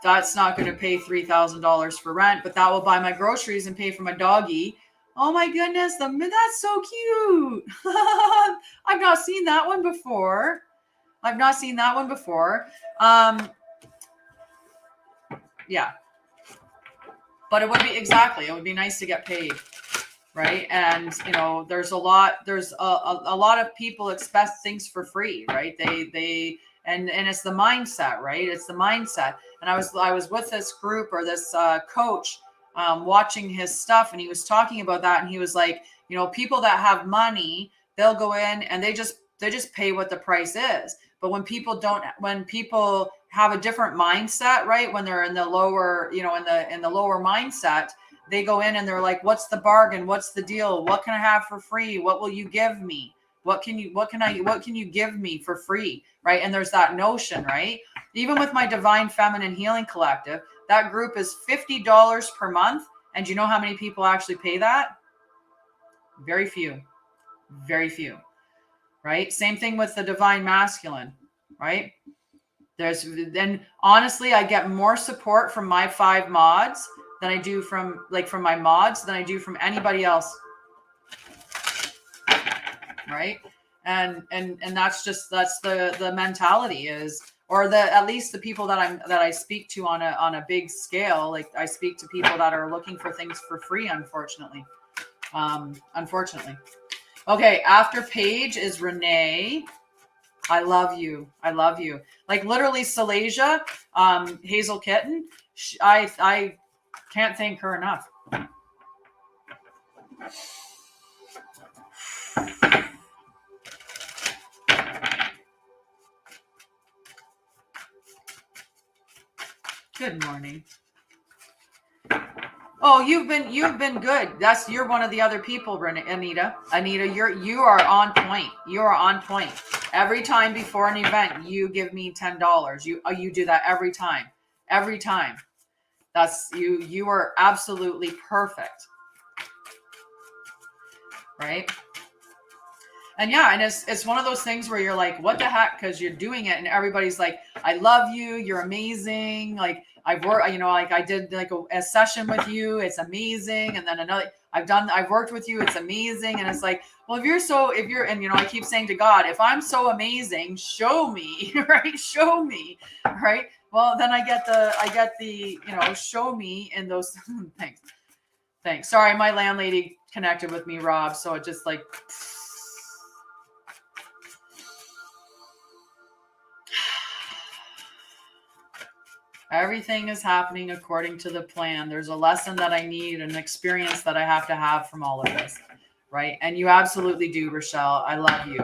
that's not going to pay $3,000 for rent, but that will buy my groceries and pay for my doggy. Oh my goodness, that's so cute. I've not seen that one before. Yeah. But it would be nice to get paid. Right. And, you know, there's a lot of people expect things for free, right? And it's the mindset, right? It's the mindset. And I was with this group or this coach watching his stuff, and he was talking about that. And he was like, you know, people that have money, they'll go in and they just pay what the price is. But when people have a different mindset, right? When they're in the lower, you know, in the lower mindset, they go in and they're like, what's the bargain? What's the deal? What can I have for free? What will you give me? What can you give me for free? Right. And there's that notion, right? Even with my Divine Feminine Healing Collective, that group is $50 per month. And do you know how many people actually pay that? Very few. Right. Same thing with the Divine Masculine, right? Then honestly, I get more support from my 5 mods than I do from my mods than I do from anybody else. Right. And that's the mentality is, or at least the people that I speak to on a big scale. Like I speak to people that are looking for things for free, unfortunately. Okay. After Paige is Renee. I love you. Like literally Salasia, Hazel Kitten. I can't thank her enough. Good morning. Oh, you've been good. You're one of the other people, Anita. You are on point. You are on point. Every time before an event, you give me $10. You do that every time. Every time. That's you. You are absolutely perfect. Right? And yeah, and it's one of those things where you're like, what the heck? Because you're doing it, and everybody's like, I love you. You're amazing. Like I've worked, you know, like I did like a session with you. It's amazing. And then another, I've worked with you. It's amazing. And it's like, well, and you know, I keep saying to God, if I'm so amazing, show me, right? Show me, right? Well, then I get the, you know, show me in those things. Thanks. Sorry, my landlady connected with me, Rob. So it just like. Everything is happening according to the plan. There's a lesson that I need, an experience that I have to have from all of this, right? And you absolutely do, Rochelle. I love you.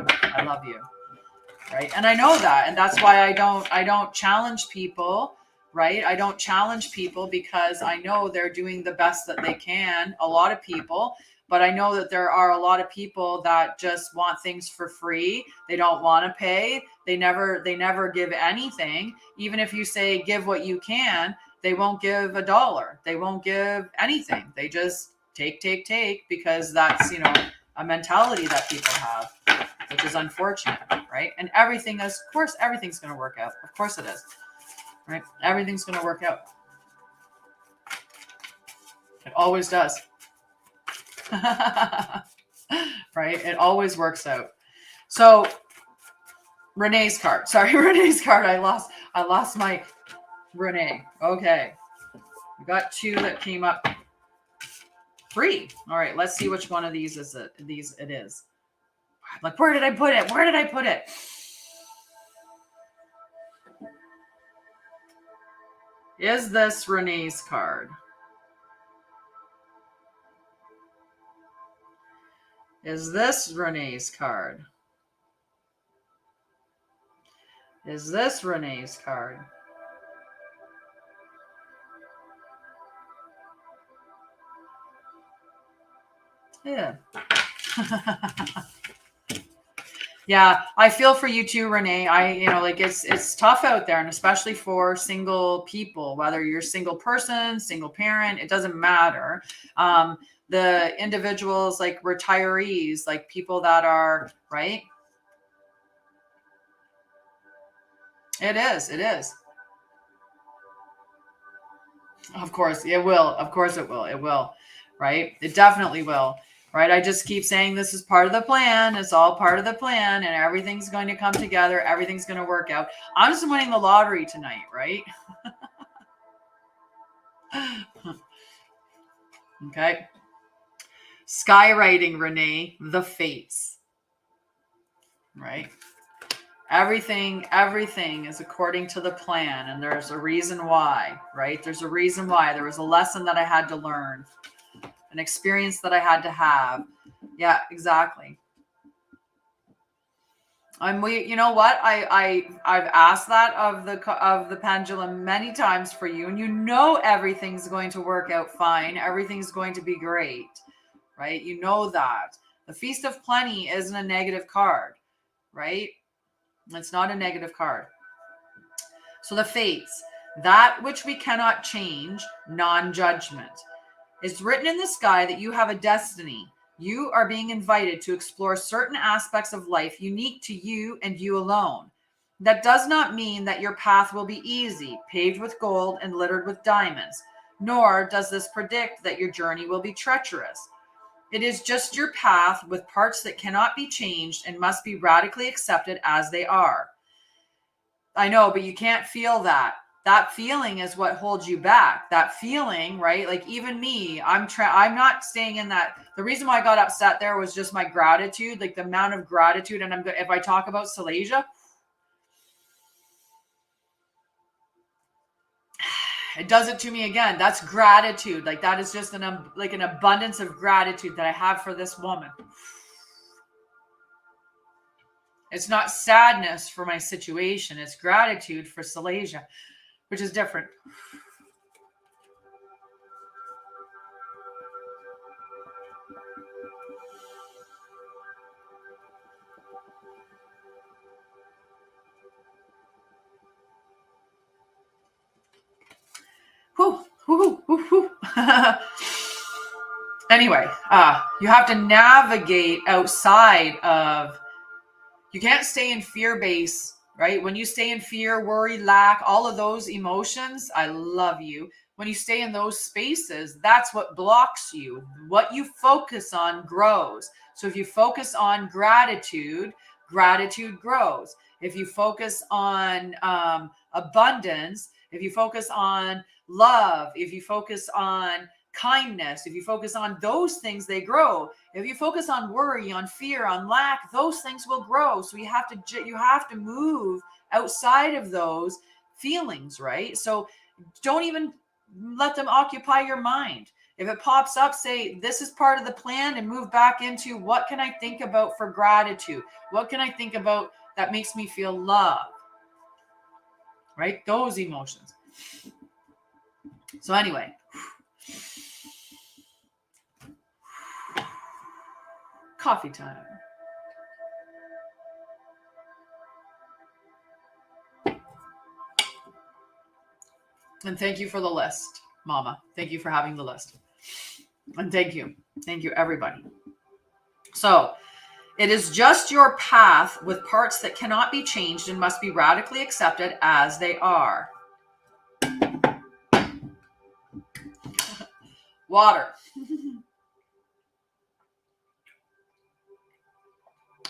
Right? And I know that, and that's why I don't challenge people, right? I don't challenge people because I know they're doing the best that they can. A lot of people. But I know that there are a lot of people that just want things for free. They don't want to pay. They never give anything. Even if you say, give what you can, they won't give $1. They won't give anything. They just take, because that's, you know, a mentality that people have, which is unfortunate, right? And everything's going to work out. Of course it is, right? Everything's going to work out. It always does. Right? It always works out. So Renee's card. I lost my Renee. Okay. We got 2 that came up free. All right. Let's see which one of these it is. Like, where did I put it? Is this Renee's card? Is this Renee's card? Is this Renee's card? Yeah. Yeah, I feel for you too, Renee. Like it's tough out there, and especially for single people, whether you're a single person, single parent, it doesn't matter. The individuals like retirees, like people that are, right? It is. It is. Of course, it will. Of course, it will. It will. Right? It definitely will. Right? I just keep saying this is part of the plan. It's all part of the plan, and everything's going to come together. Everything's going to work out. I'm just winning the lottery tonight, right? Okay. Skywriting, Renee, the fates. Right? Everything is according to the plan, and there's a reason why, right? There's a reason why. There was a lesson that I had to learn, an experience that I had to have. Yeah, exactly. You know what? I've asked that of the pendulum many times for you, and you know everything's going to work out fine. Everything's going to be great, right? You know that. The Feast of Plenty isn't a negative card, right? It's not a negative card. So the fates, that which we cannot change, non-judgment. It's written in the sky that you have a destiny. You are being invited to explore certain aspects of life unique to you and you alone. That does not mean that your path will be easy, paved with gold and littered with diamonds, nor does this predict that your journey will be treacherous. It is just your path with parts that cannot be changed and must be radically accepted as they are. I know, but you can't feel that. That feeling is what holds you back. That feeling, right? Like even me, I'm not staying in that. The reason why I got upset there was just my gratitude, like the amount of gratitude. And if I talk about Salasia, it does it to me again. That's gratitude. Like that is just an abundance of gratitude that I have for this woman. It's not sadness for my situation. It's gratitude for Salasia, which is different. Whew, whew, whew, whew. Anyway, you have to navigate outside of, you can't stay in fear base, right? When you stay in fear, worry, lack, all of those emotions, I love you. When you stay in those spaces, that's what blocks you. What you focus on grows. So if you focus on gratitude, gratitude grows. If you focus on abundance, if you focus on love, if you focus on kindness, if you focus on those things, they grow. If you focus on worry, on fear, on lack, those things will grow. So you have to move outside of those feelings, right? So don't even let them occupy your mind. If it pops up, say this is part of the plan, and move back into what can I think about for gratitude? What can I think about that makes me feel love? Right? Those emotions. So anyway, coffee time. And thank you for the list, Mama. Thank you for having the list. And thank you. Thank you, everybody. So it is just your path with parts that cannot be changed and must be radically accepted as they are. Water.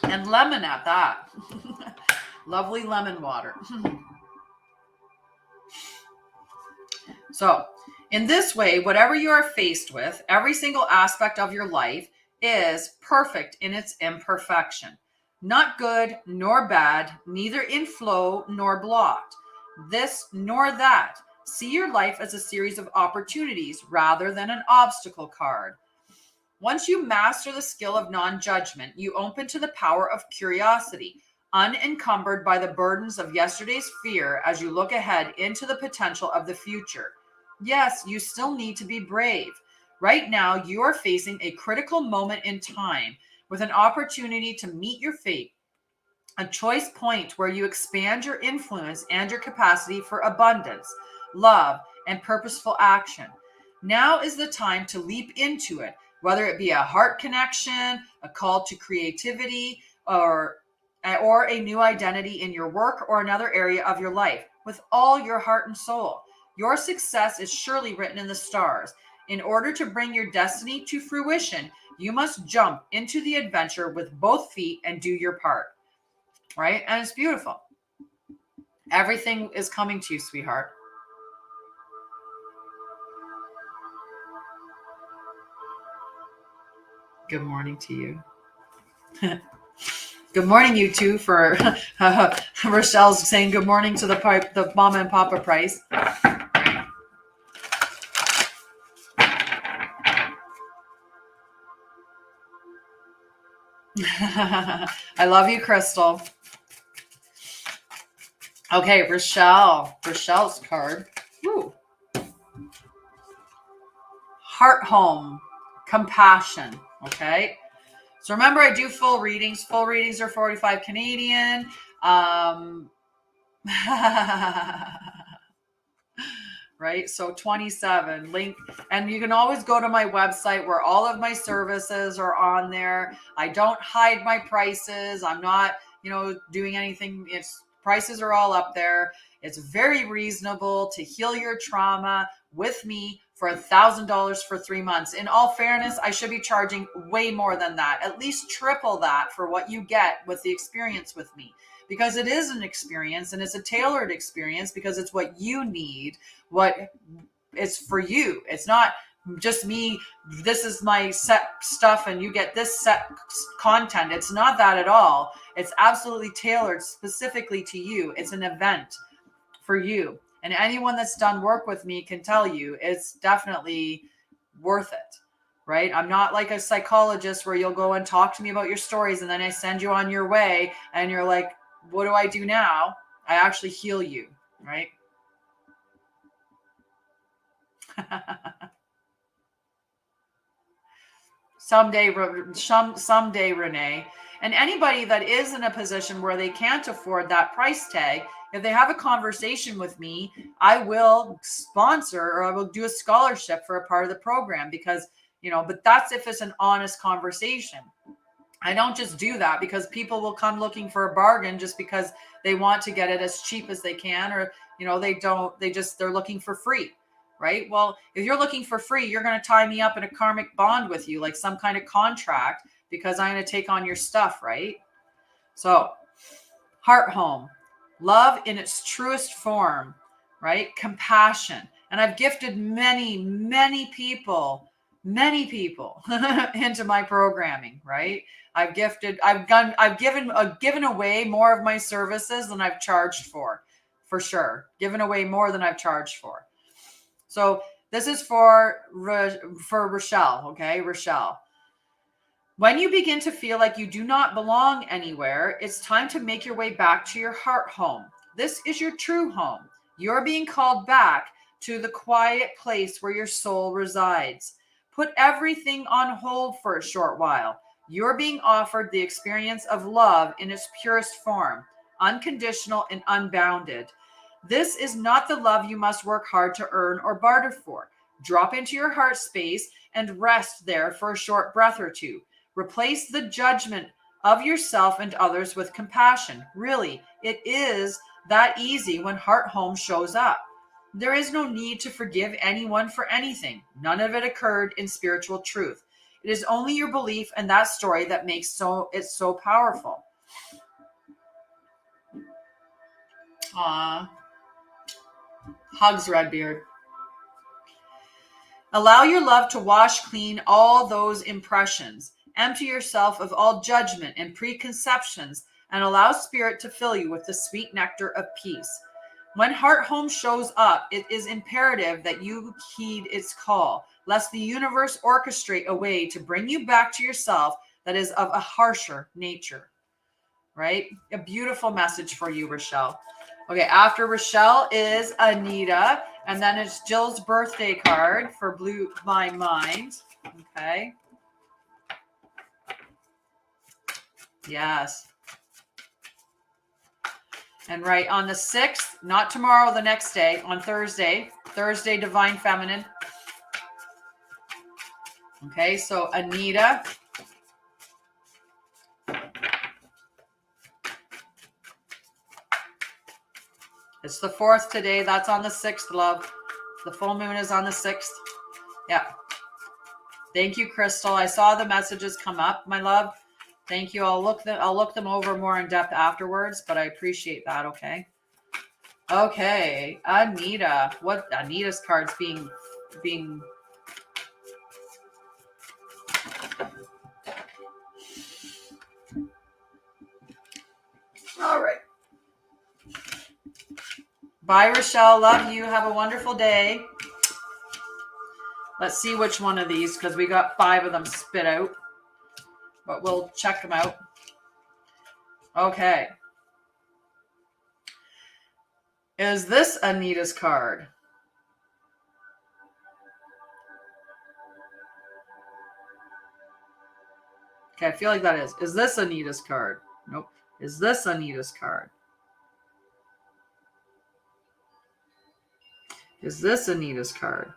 And lemon at that. Lovely lemon water. So, in this way, whatever you are faced with, every single aspect of your life is perfect in its imperfection. Not good nor bad, neither in flow nor blocked. This nor that. See your life as a series of opportunities rather than an obstacle card. Once you master the skill of non-judgment, you open to the power of curiosity, unencumbered by the burdens of yesterday's fear as you look ahead into the potential of the future. Yes, you still need to be brave. Right now, you are facing a critical moment in time with an opportunity to meet your fate, a choice point where you expand your influence and your capacity for abundance, love, and purposeful action. Now is the time to leap into it, whether it be a heart connection, a call to creativity, or a new identity in your work or another area of your life with all your heart and soul. Your success is surely written in the stars. In order to bring your destiny to fruition, you must jump into the adventure with both feet and do your part. Right? And it's beautiful. Everything is coming to you, sweetheart. Good morning to you. Good morning, you two, for Rochelle's saying good morning to the mama and papa Price. I love you, Crystal. Okay, Rochelle's card. Ooh. Heart home, compassion. Okay. So remember, I do full readings. Full readings are 45 Canadian. Right? So 27 link. And you can always go to my website where all of my services are on there. I don't hide my prices. I'm not, doing anything. It's prices are all up there. It's very reasonable to heal your trauma with me for $1,000 for 3 months. In all fairness, I should be charging way more than that, at least triple that for what you get with the experience with me, because it is an experience and it's a tailored experience because it's what you need, what it's for you. It's not just me. This is my set stuff and you get this set content. It's not that at all. It's absolutely tailored specifically to you. It's an event for you. And anyone that's done work with me can tell you it's definitely worth it, right? I'm not like a psychologist where you'll go and talk to me about your stories and then I send you on your way and you're like, what do I do now? I actually heal you, right? Someday, Renee. And anybody that is in a position where they can't afford that price tag, if they have a conversation with me, I will sponsor or I will do a scholarship for a part of the program because, but that's if it's an honest conversation. I don't just do that because people will come looking for a bargain just because they want to get it as cheap as they can, or, they're looking for free. Right? Well, if you're looking for free, you're going to tie me up in a karmic bond with you, like some kind of contract, because I'm going to take on your stuff, right? So, heart home, love in its truest form, right? Compassion. And I've gifted many, many people into my programming, right? I've given away more of my services than I've charged for sure. Given away more than I've charged for. So this is for Rochelle, okay? Rochelle. When you begin to feel like you do not belong anywhere, it's time to make your way back to your heart home. This is your true home. You're being called back to the quiet place where your soul resides. Put everything on hold for a short while. You're being offered the experience of love in its purest form, unconditional and unbounded. This is not the love you must work hard to earn or barter for. Drop into your heart space and rest there for a short breath or two. Replace the judgment of yourself and others with compassion. Really, it is that easy when heart home shows up. There is no need to forgive anyone for anything. None of it occurred in spiritual truth. It is only your belief in that story that makes it so powerful. Hugs, Redbeard. Allow your love to wash clean all those impressions. Empty yourself of all judgment and preconceptions and allow spirit to fill you with the sweet nectar of peace. When heart home shows up, it is imperative that you heed its call, lest the universe orchestrate a way to bring you back to yourself that is of a harsher nature. Right? A beautiful message for you, Rochelle. Okay, after Rochelle is Anita. And then it's Jill's birthday card for Blew My Mind. Okay. Yes. And right on the 6th, not tomorrow, the next day, on Thursday, Divine Feminine. Okay, so Anita. It's the 4th today. That's on the 6th, love. The full moon is on the 6th. Yeah. Thank you, Crystal. I saw the messages come up, my love. Thank you. I'll look them over more in depth afterwards, but I appreciate that. Okay. Okay. Anita. What Anita's card's being all right. Bye, Rochelle. Love you. Have a wonderful day. Let's see which one of these, because we got 5 of them spit out. But we'll check them out. Okay. Is this Anita's card? Okay, I feel like that is. Is this Anita's card? Nope. Is this Anita's card? Is this Anita's card?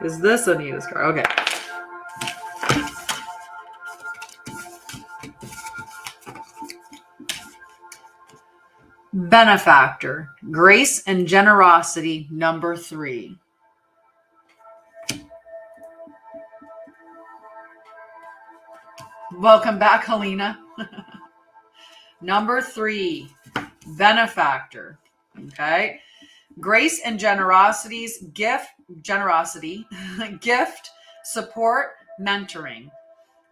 Is this Anita's card? Okay. Benefactor, grace and generosity, number 3. Welcome back, Helena. Number 3, benefactor. Okay. Grace and generosity, gift, support, mentoring.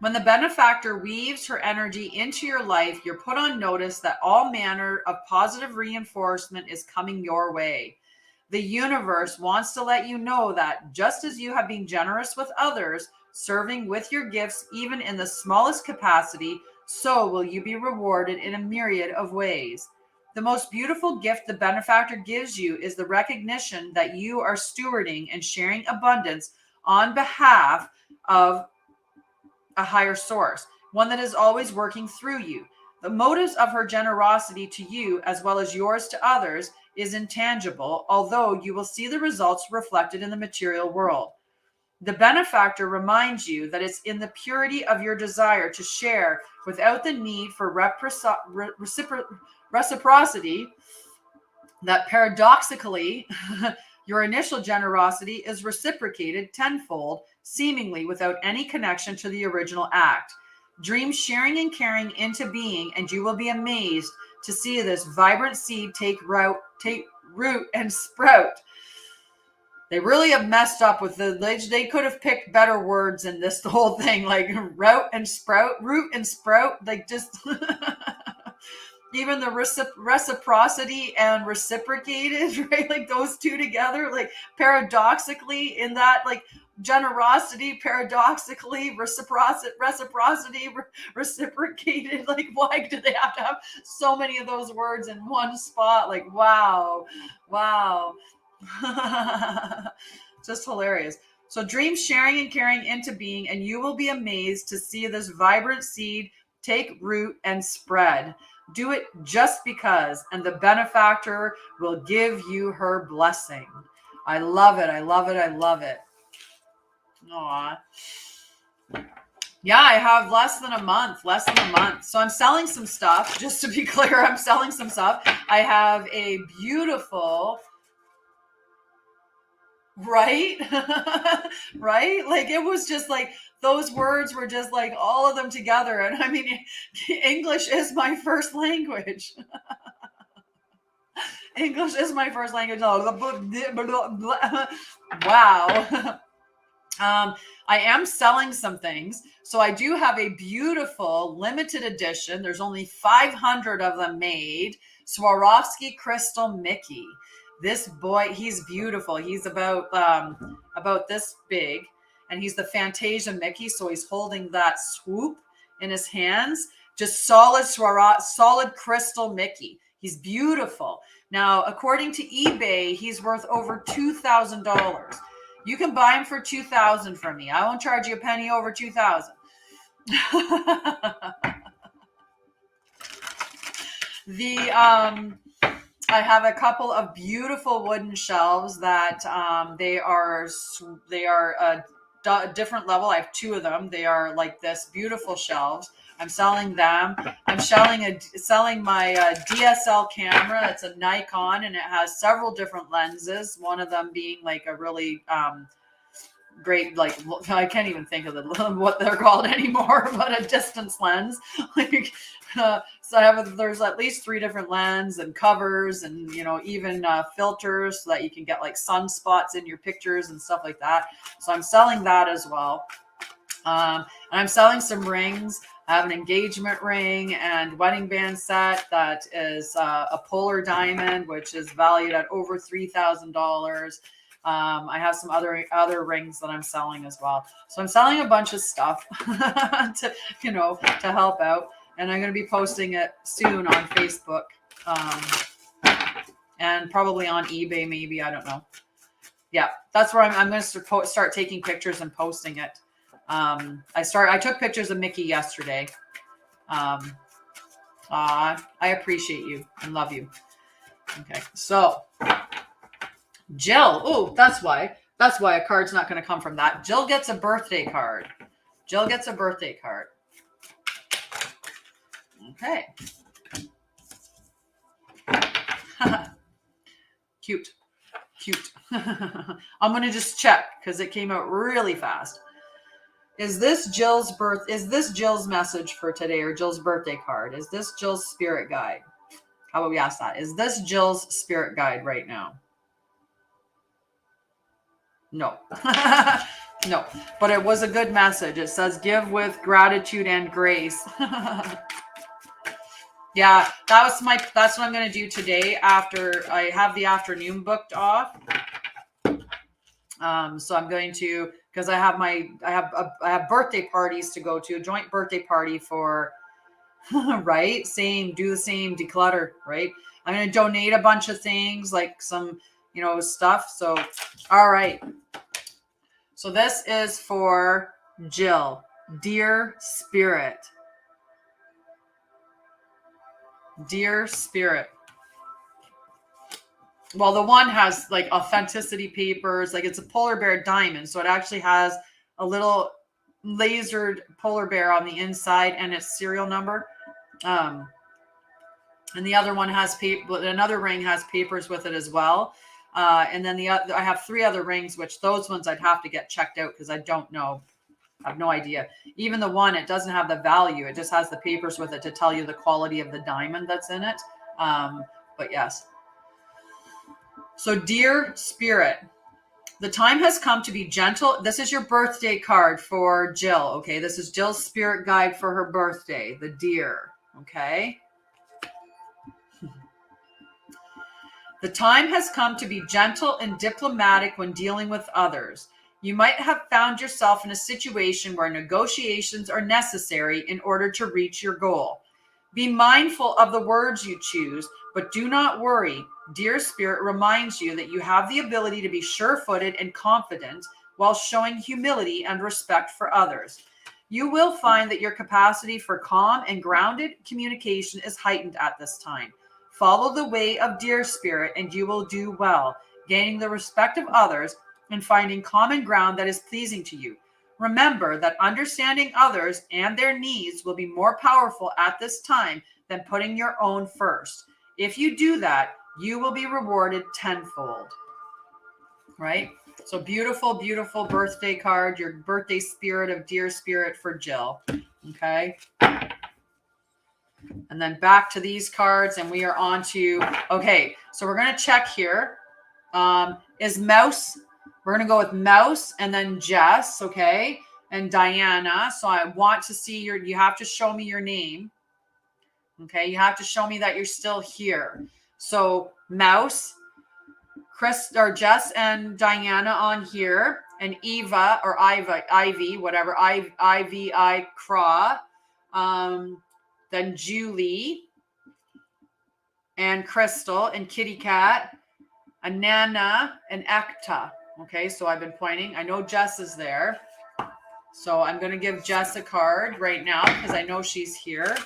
When the benefactor weaves her energy into your life, you're put on notice that all manner of positive reinforcement is coming your way. The universe wants to let you know that just as you have been generous with others, serving with your gifts, even in the smallest capacity, so will you be rewarded in a myriad of ways. The most beautiful gift the benefactor gives you is the recognition that you are stewarding and sharing abundance on behalf of a higher source, one that is always working through you. The motives of her generosity to you, as well as yours to others, is intangible, although you will see the results reflected in the material world. The benefactor reminds you that it's in the purity of your desire to share without the need for reciprocity that paradoxically your initial generosity is reciprocated tenfold, seemingly without any connection to the original act. Dream sharing and caring into being, and you will be amazed to see this vibrant seed take root and sprout. They really have messed up with they could have picked better words in this whole thing, like root and sprout, like just even the reciprocity and reciprocated, right? Like those two together, like paradoxically in that, like generosity, paradoxically reciprocity, reciprocated. Like, why do they have to have so many of those words in one spot? Like, wow. Just hilarious. So dream sharing and caring into being, and you will be amazed to see this vibrant seed take root and spread. Do it just because, and the benefactor will give you her blessing. I love it. Aw. Yeah, I have less than a month. So I'm selling some stuff. Just to be clear, I'm selling some stuff. I have a beautiful, right? Right? Like it was just like, those words were just like all of them together. And I mean, English is my first language. English is my first language. Wow. I am selling some things. So I do have a beautiful limited edition. There's only 500 of them made. Swarovski Crystal Mickey. This boy, he's beautiful. He's about this big, and he's the Fantasia Mickey. So he's holding that swoop in his hands. Just solid crystal Mickey. He's beautiful. Now, according to eBay, he's worth over $2,000. You can buy him for $2,000 from me. I won't charge you a penny over $2,000. I have a couple of beautiful wooden shelves that they are a different level. I have two of them. They are like this, beautiful shelves. I'm selling them. I'm selling my DSL camera. It's a Nikon, and it has several different lenses. One of them being like a really great, like, I can't even think of what they're called anymore, but a distance lens. Like, so there's at least 3 different lenses and covers, and even filters so that you can get like sunspots in your pictures and stuff like that. So I'm selling that as well. And I'm selling some rings. I have an engagement ring and wedding band set that is a polar diamond, which is valued at over $3,000. I have some other rings that I'm selling as well. So I'm selling a bunch of stuff to help out. And I'm going to be posting it soon on Facebook, and probably on eBay, maybe. I don't know. Yeah, that's where I'm going to start taking pictures and posting it. I took pictures of Mickey yesterday. I appreciate you and love you. Okay, so Jill. Oh, that's why a card's not going to come from that. Jill gets a birthday card. Okay. Cute. I'm going to just check because it came out really fast. Is this Jill's message for today, or Jill's birthday card? Is this Jill's spirit guide? How about we ask that? Is this Jill's spirit guide right now? No. No, but it was a good message. It says, give with gratitude and grace. Yeah, that's what I'm going to do today after I have the afternoon booked off. So I'm going to, because I have birthday parties to go to, a joint birthday party for, right? Do the same, declutter, right? I'm going to donate a bunch of things, like some, stuff. So, all right. So this is for Jill. Dear Spirit. Dear Spirit. Well, the one has like authenticity papers, like it's a polar bear diamond. So it actually has a little lasered polar bear on the inside and its serial number. And the other one has another ring has papers with it as well. And then I have 3 other rings, which those ones I'd have to get checked out because I don't know. I have no idea. Even the one, it doesn't have the value. It just has the papers with it to tell you the quality of the diamond that's in it. But yes. So, dear Spirit, the time has come to be gentle. This is your birthday card for Jill. Okay. This is Jill's spirit guide for her birthday, the deer. Okay. The time has come to be gentle and diplomatic when dealing with others. You might have found yourself in a situation where negotiations are necessary in order to reach your goal. Be mindful of the words you choose, but do not worry. Dear Spirit reminds you that you have the ability to be sure-footed and confident while showing humility and respect for others. You will find that your capacity for calm and grounded communication is heightened at this time. Follow the way of Dear Spirit and you will do well, gaining the respect of others and finding common ground that is pleasing to you. Remember that understanding others and their needs will be more powerful at this time than putting your own first. If you do that, you will be rewarded tenfold. Right? So beautiful, beautiful birthday card, your birthday spirit of Dear Spirit for Jill. Okay. And then back to these cards, and we are on to, okay, so we're going to check here. Is Mouse, we're going to go with Mouse and then Jess, okay, and Diana. So I want to see you have to show me your name. Okay, you have to show me that you're still here. So Mouse, Chris, or Jess and Diana on here, and Eva or Ivy, whatever, I-V-I Craw. Then Julie. and Crystal and Kitty Cat, Anana and Ekta. Okay, so I've been pointing. I know Jess is there. So I'm going to give Jess a card right now because I know she's here.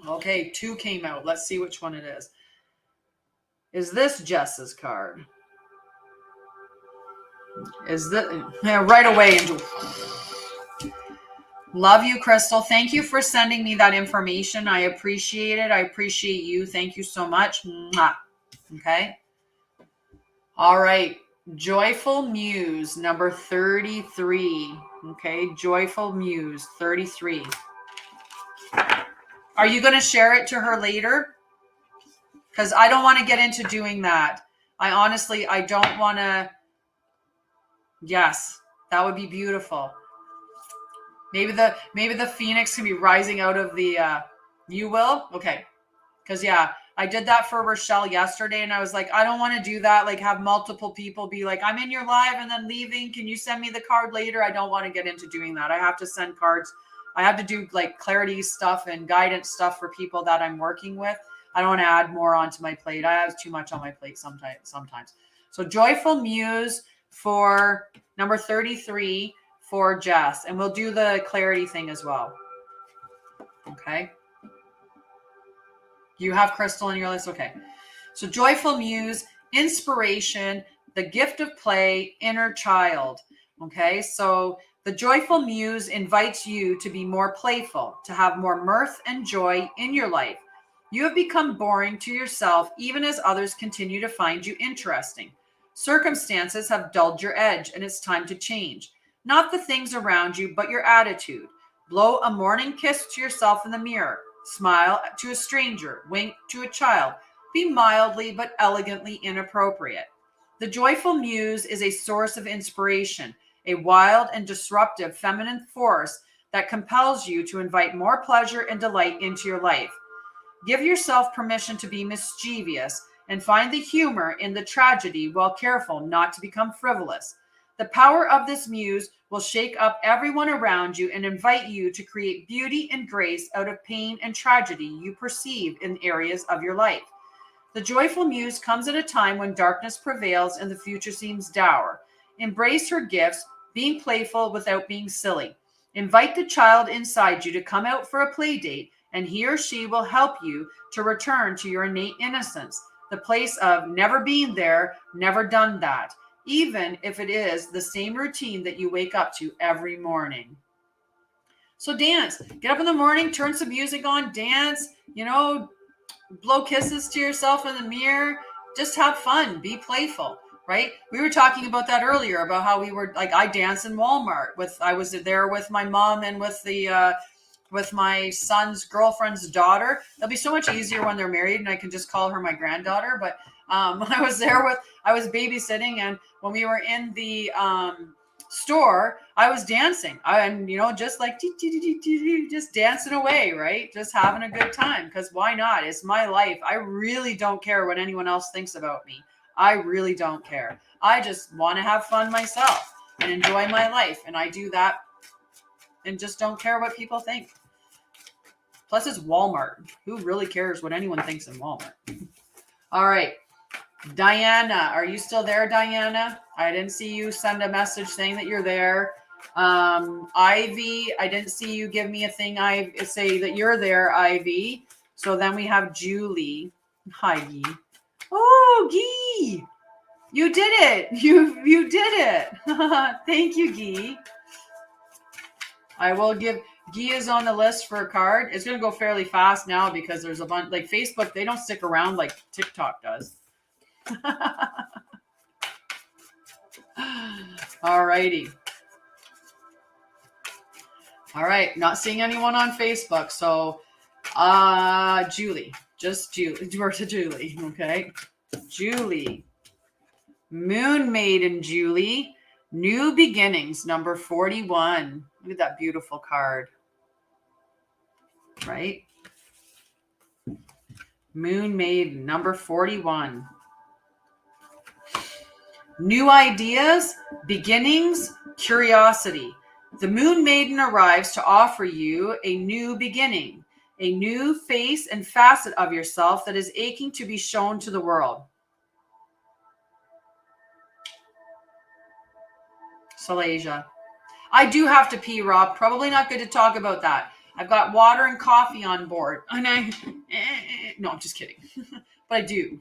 Okay, 2 came out. Let's see which one it is. Is this Jess's card? Is that right away? Love you, Crystal. Thank you for sending me that information. I appreciate it. I appreciate you. Thank you so much. Mwah. Okay. All right. Joyful Muse, number 33. Okay. Joyful Muse, 33. Are you going to share it to her later? Because I don't want to get into doing that. I don't want to. Yes, that would be beautiful. Maybe the phoenix can be rising out of the. You will? Okay. Because yeah, I did that for Rochelle yesterday, and I was like, I don't want to do that. Like, have multiple people be like, I'm in your live and then leaving. Can you send me the card later? I don't want to get into doing that. I have to send cards. I have to do like clarity stuff and guidance stuff for people that I'm working with. I don't want to add more onto my plate. I have too much on my plate sometimes. So Joyful Muse for number 33 for Jess. And we'll do the clarity thing as well. Okay. You have Crystal in your list? Okay. So Joyful Muse, inspiration, the gift of play, inner child. Okay. So the Joyful Muse invites you to be more playful, to have more mirth and joy in your life. You have become boring to yourself, even as others continue to find you interesting. Circumstances have dulled your edge, and it's time to change. Not the things around you, but your attitude. Blow a morning kiss to yourself in the mirror. Smile to a stranger. Wink to a child. Be mildly but elegantly inappropriate. The Joyful Muse is a source of inspiration, a wild and disruptive feminine force that compels you to invite more pleasure and delight into your life. Give yourself permission to be mischievous and find the humor in the tragedy while careful not to become frivolous. The power of this muse will shake up everyone around you and invite you to create beauty and grace out of pain and tragedy you perceive in areas of your life. The Joyful Muse comes at a time when darkness prevails and the future seems dour. Embrace her gifts, being playful without being silly. Invite the child inside you to come out for a play date, and he or she will help you to return to your innate innocence, the place of never been there, never done that, even if it is the same routine that you wake up to every morning. So dance. Get up in the morning, turn some music on, dance, blow kisses to yourself in the mirror. Just have fun. Be playful, right? We were talking about that earlier, about how we were like, I dance in Walmart I was there with my mom and with my son's girlfriend's daughter. It'll be so much easier when they're married and I can just call her my granddaughter. But I was babysitting, and when we were in the store, I was dancing. Just like just dancing away, right? Just having a good time, because why not? It's my life. I really don't care what anyone else thinks about me. I really don't care. I just want to have fun myself and enjoy my life, and I do that and just don't care what people think. Plus, it's Walmart. Who really cares what anyone thinks in Walmart? All right. Diana, are you still there, Diana? I didn't see you send a message saying that you're there. Ivy, I didn't see you give me a thing. I say that you're there, Ivy. So then we have Julie. Hi, Guy. Oh, Guy. You did it. You did it. Thank you, Guy. I will give. Guy is on the list for a card. It's going to go fairly fast now because there's a bunch. Like Facebook, they don't stick around like TikTok does. All righty. All right. Not seeing anyone on Facebook. So, Julie. Just Julie. We're to Julie. Okay. Julie. Moon Maiden Julie. New Beginnings, number 41. Look at that beautiful card. Right? Moon Maiden, number 41. New ideas, beginnings, curiosity. The Moon Maiden arrives to offer you a new beginning, a new face and facet of yourself that is aching to be shown to the world. Salasia. I do have to pee, Rob. Probably not good to talk about that. I've got water and coffee on board. And no, I'm just kidding. But I do.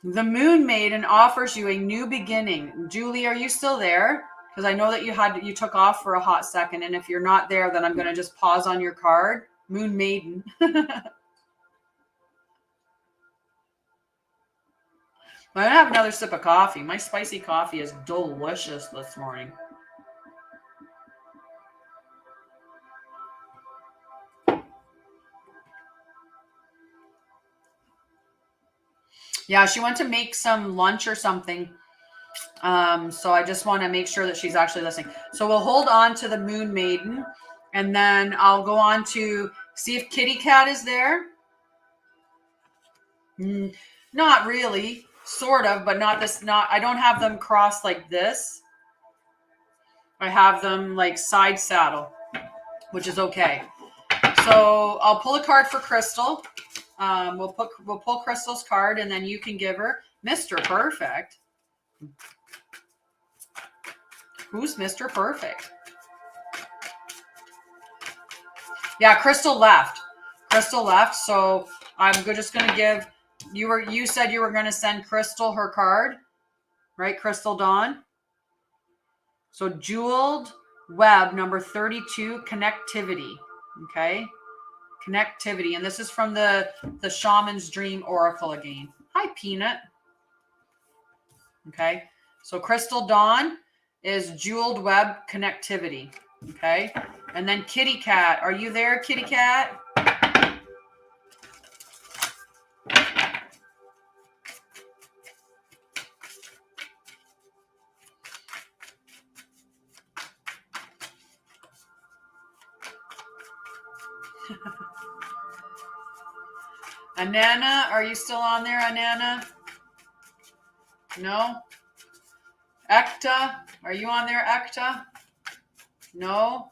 The Moon Maiden offers you a new beginning. Julie, are you still there? Because I know that you took off for a hot second. And if you're not there, then I'm going to just pause on your card. Moon Maiden. I'm going to have another sip of coffee. My spicy coffee is delicious this morning. Yeah, she went to make some lunch or something. So I just want to make sure that she's actually listening. So we'll hold on to the Moon Maiden, and then I'll go on to see if Kitty Cat is there. Not really, sort of, but not this. I don't have them crossed like this. I have them like side saddle, which is okay. So I'll pull a card for Crystal. We'll pull Crystal's card, and then you can give her Mr. Perfect. Who's Mr. Perfect? Yeah, Crystal left. So I'm just going to give you said you were going to send Crystal her card, right? Crystal Dawn. So jeweled web number 32, connectivity. Okay. Connectivity. And this is from the Shaman's Dream Oracle again. Hi, Peanut. Okay. So Crystal Dawn is jeweled web connectivity. Okay. And then Kitty Cat. Are you there, Kitty Cat? Anana, are you still on there, Anana? No? Ekta, are you on there, Ekta? No?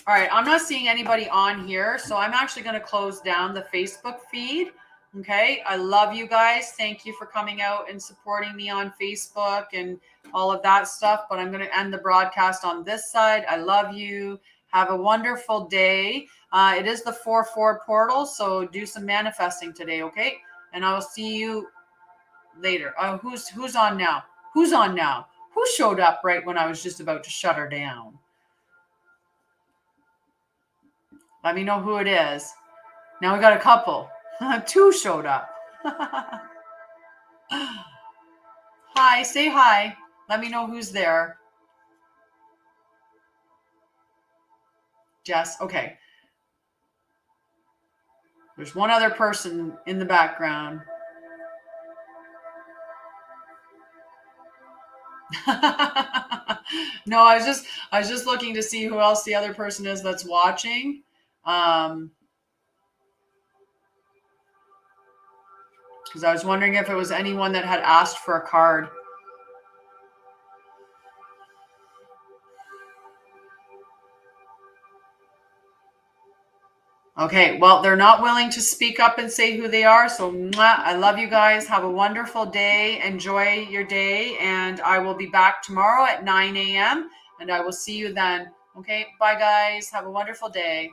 All right, I'm not seeing anybody on here, so I'm actually going to close down the Facebook feed. Okay, I love you guys. Thank you for coming out and supporting me on Facebook and all of that stuff, but I'm going to end the broadcast on this side. I love you. Have a wonderful day. It is the 4/4 portal, so do some manifesting today, okay? And I will see you later. Who's on now? Who's on now? Who showed up right when I was just about to shut her down? Let me know who it is. Now we got a couple. 2 showed up. Hi, say hi. Let me know who's there. Jess, okay. There's one other person in the background. No, I was just looking to see who else the other person is that's watching. Because I was wondering if it was anyone that had asked for a card. Okay, well, they're not willing to speak up and say who they are. So I love you guys. Have a wonderful day. Enjoy your day. And I will be back tomorrow at 9 a.m. And I will see you then. Okay, bye, guys. Have a wonderful day.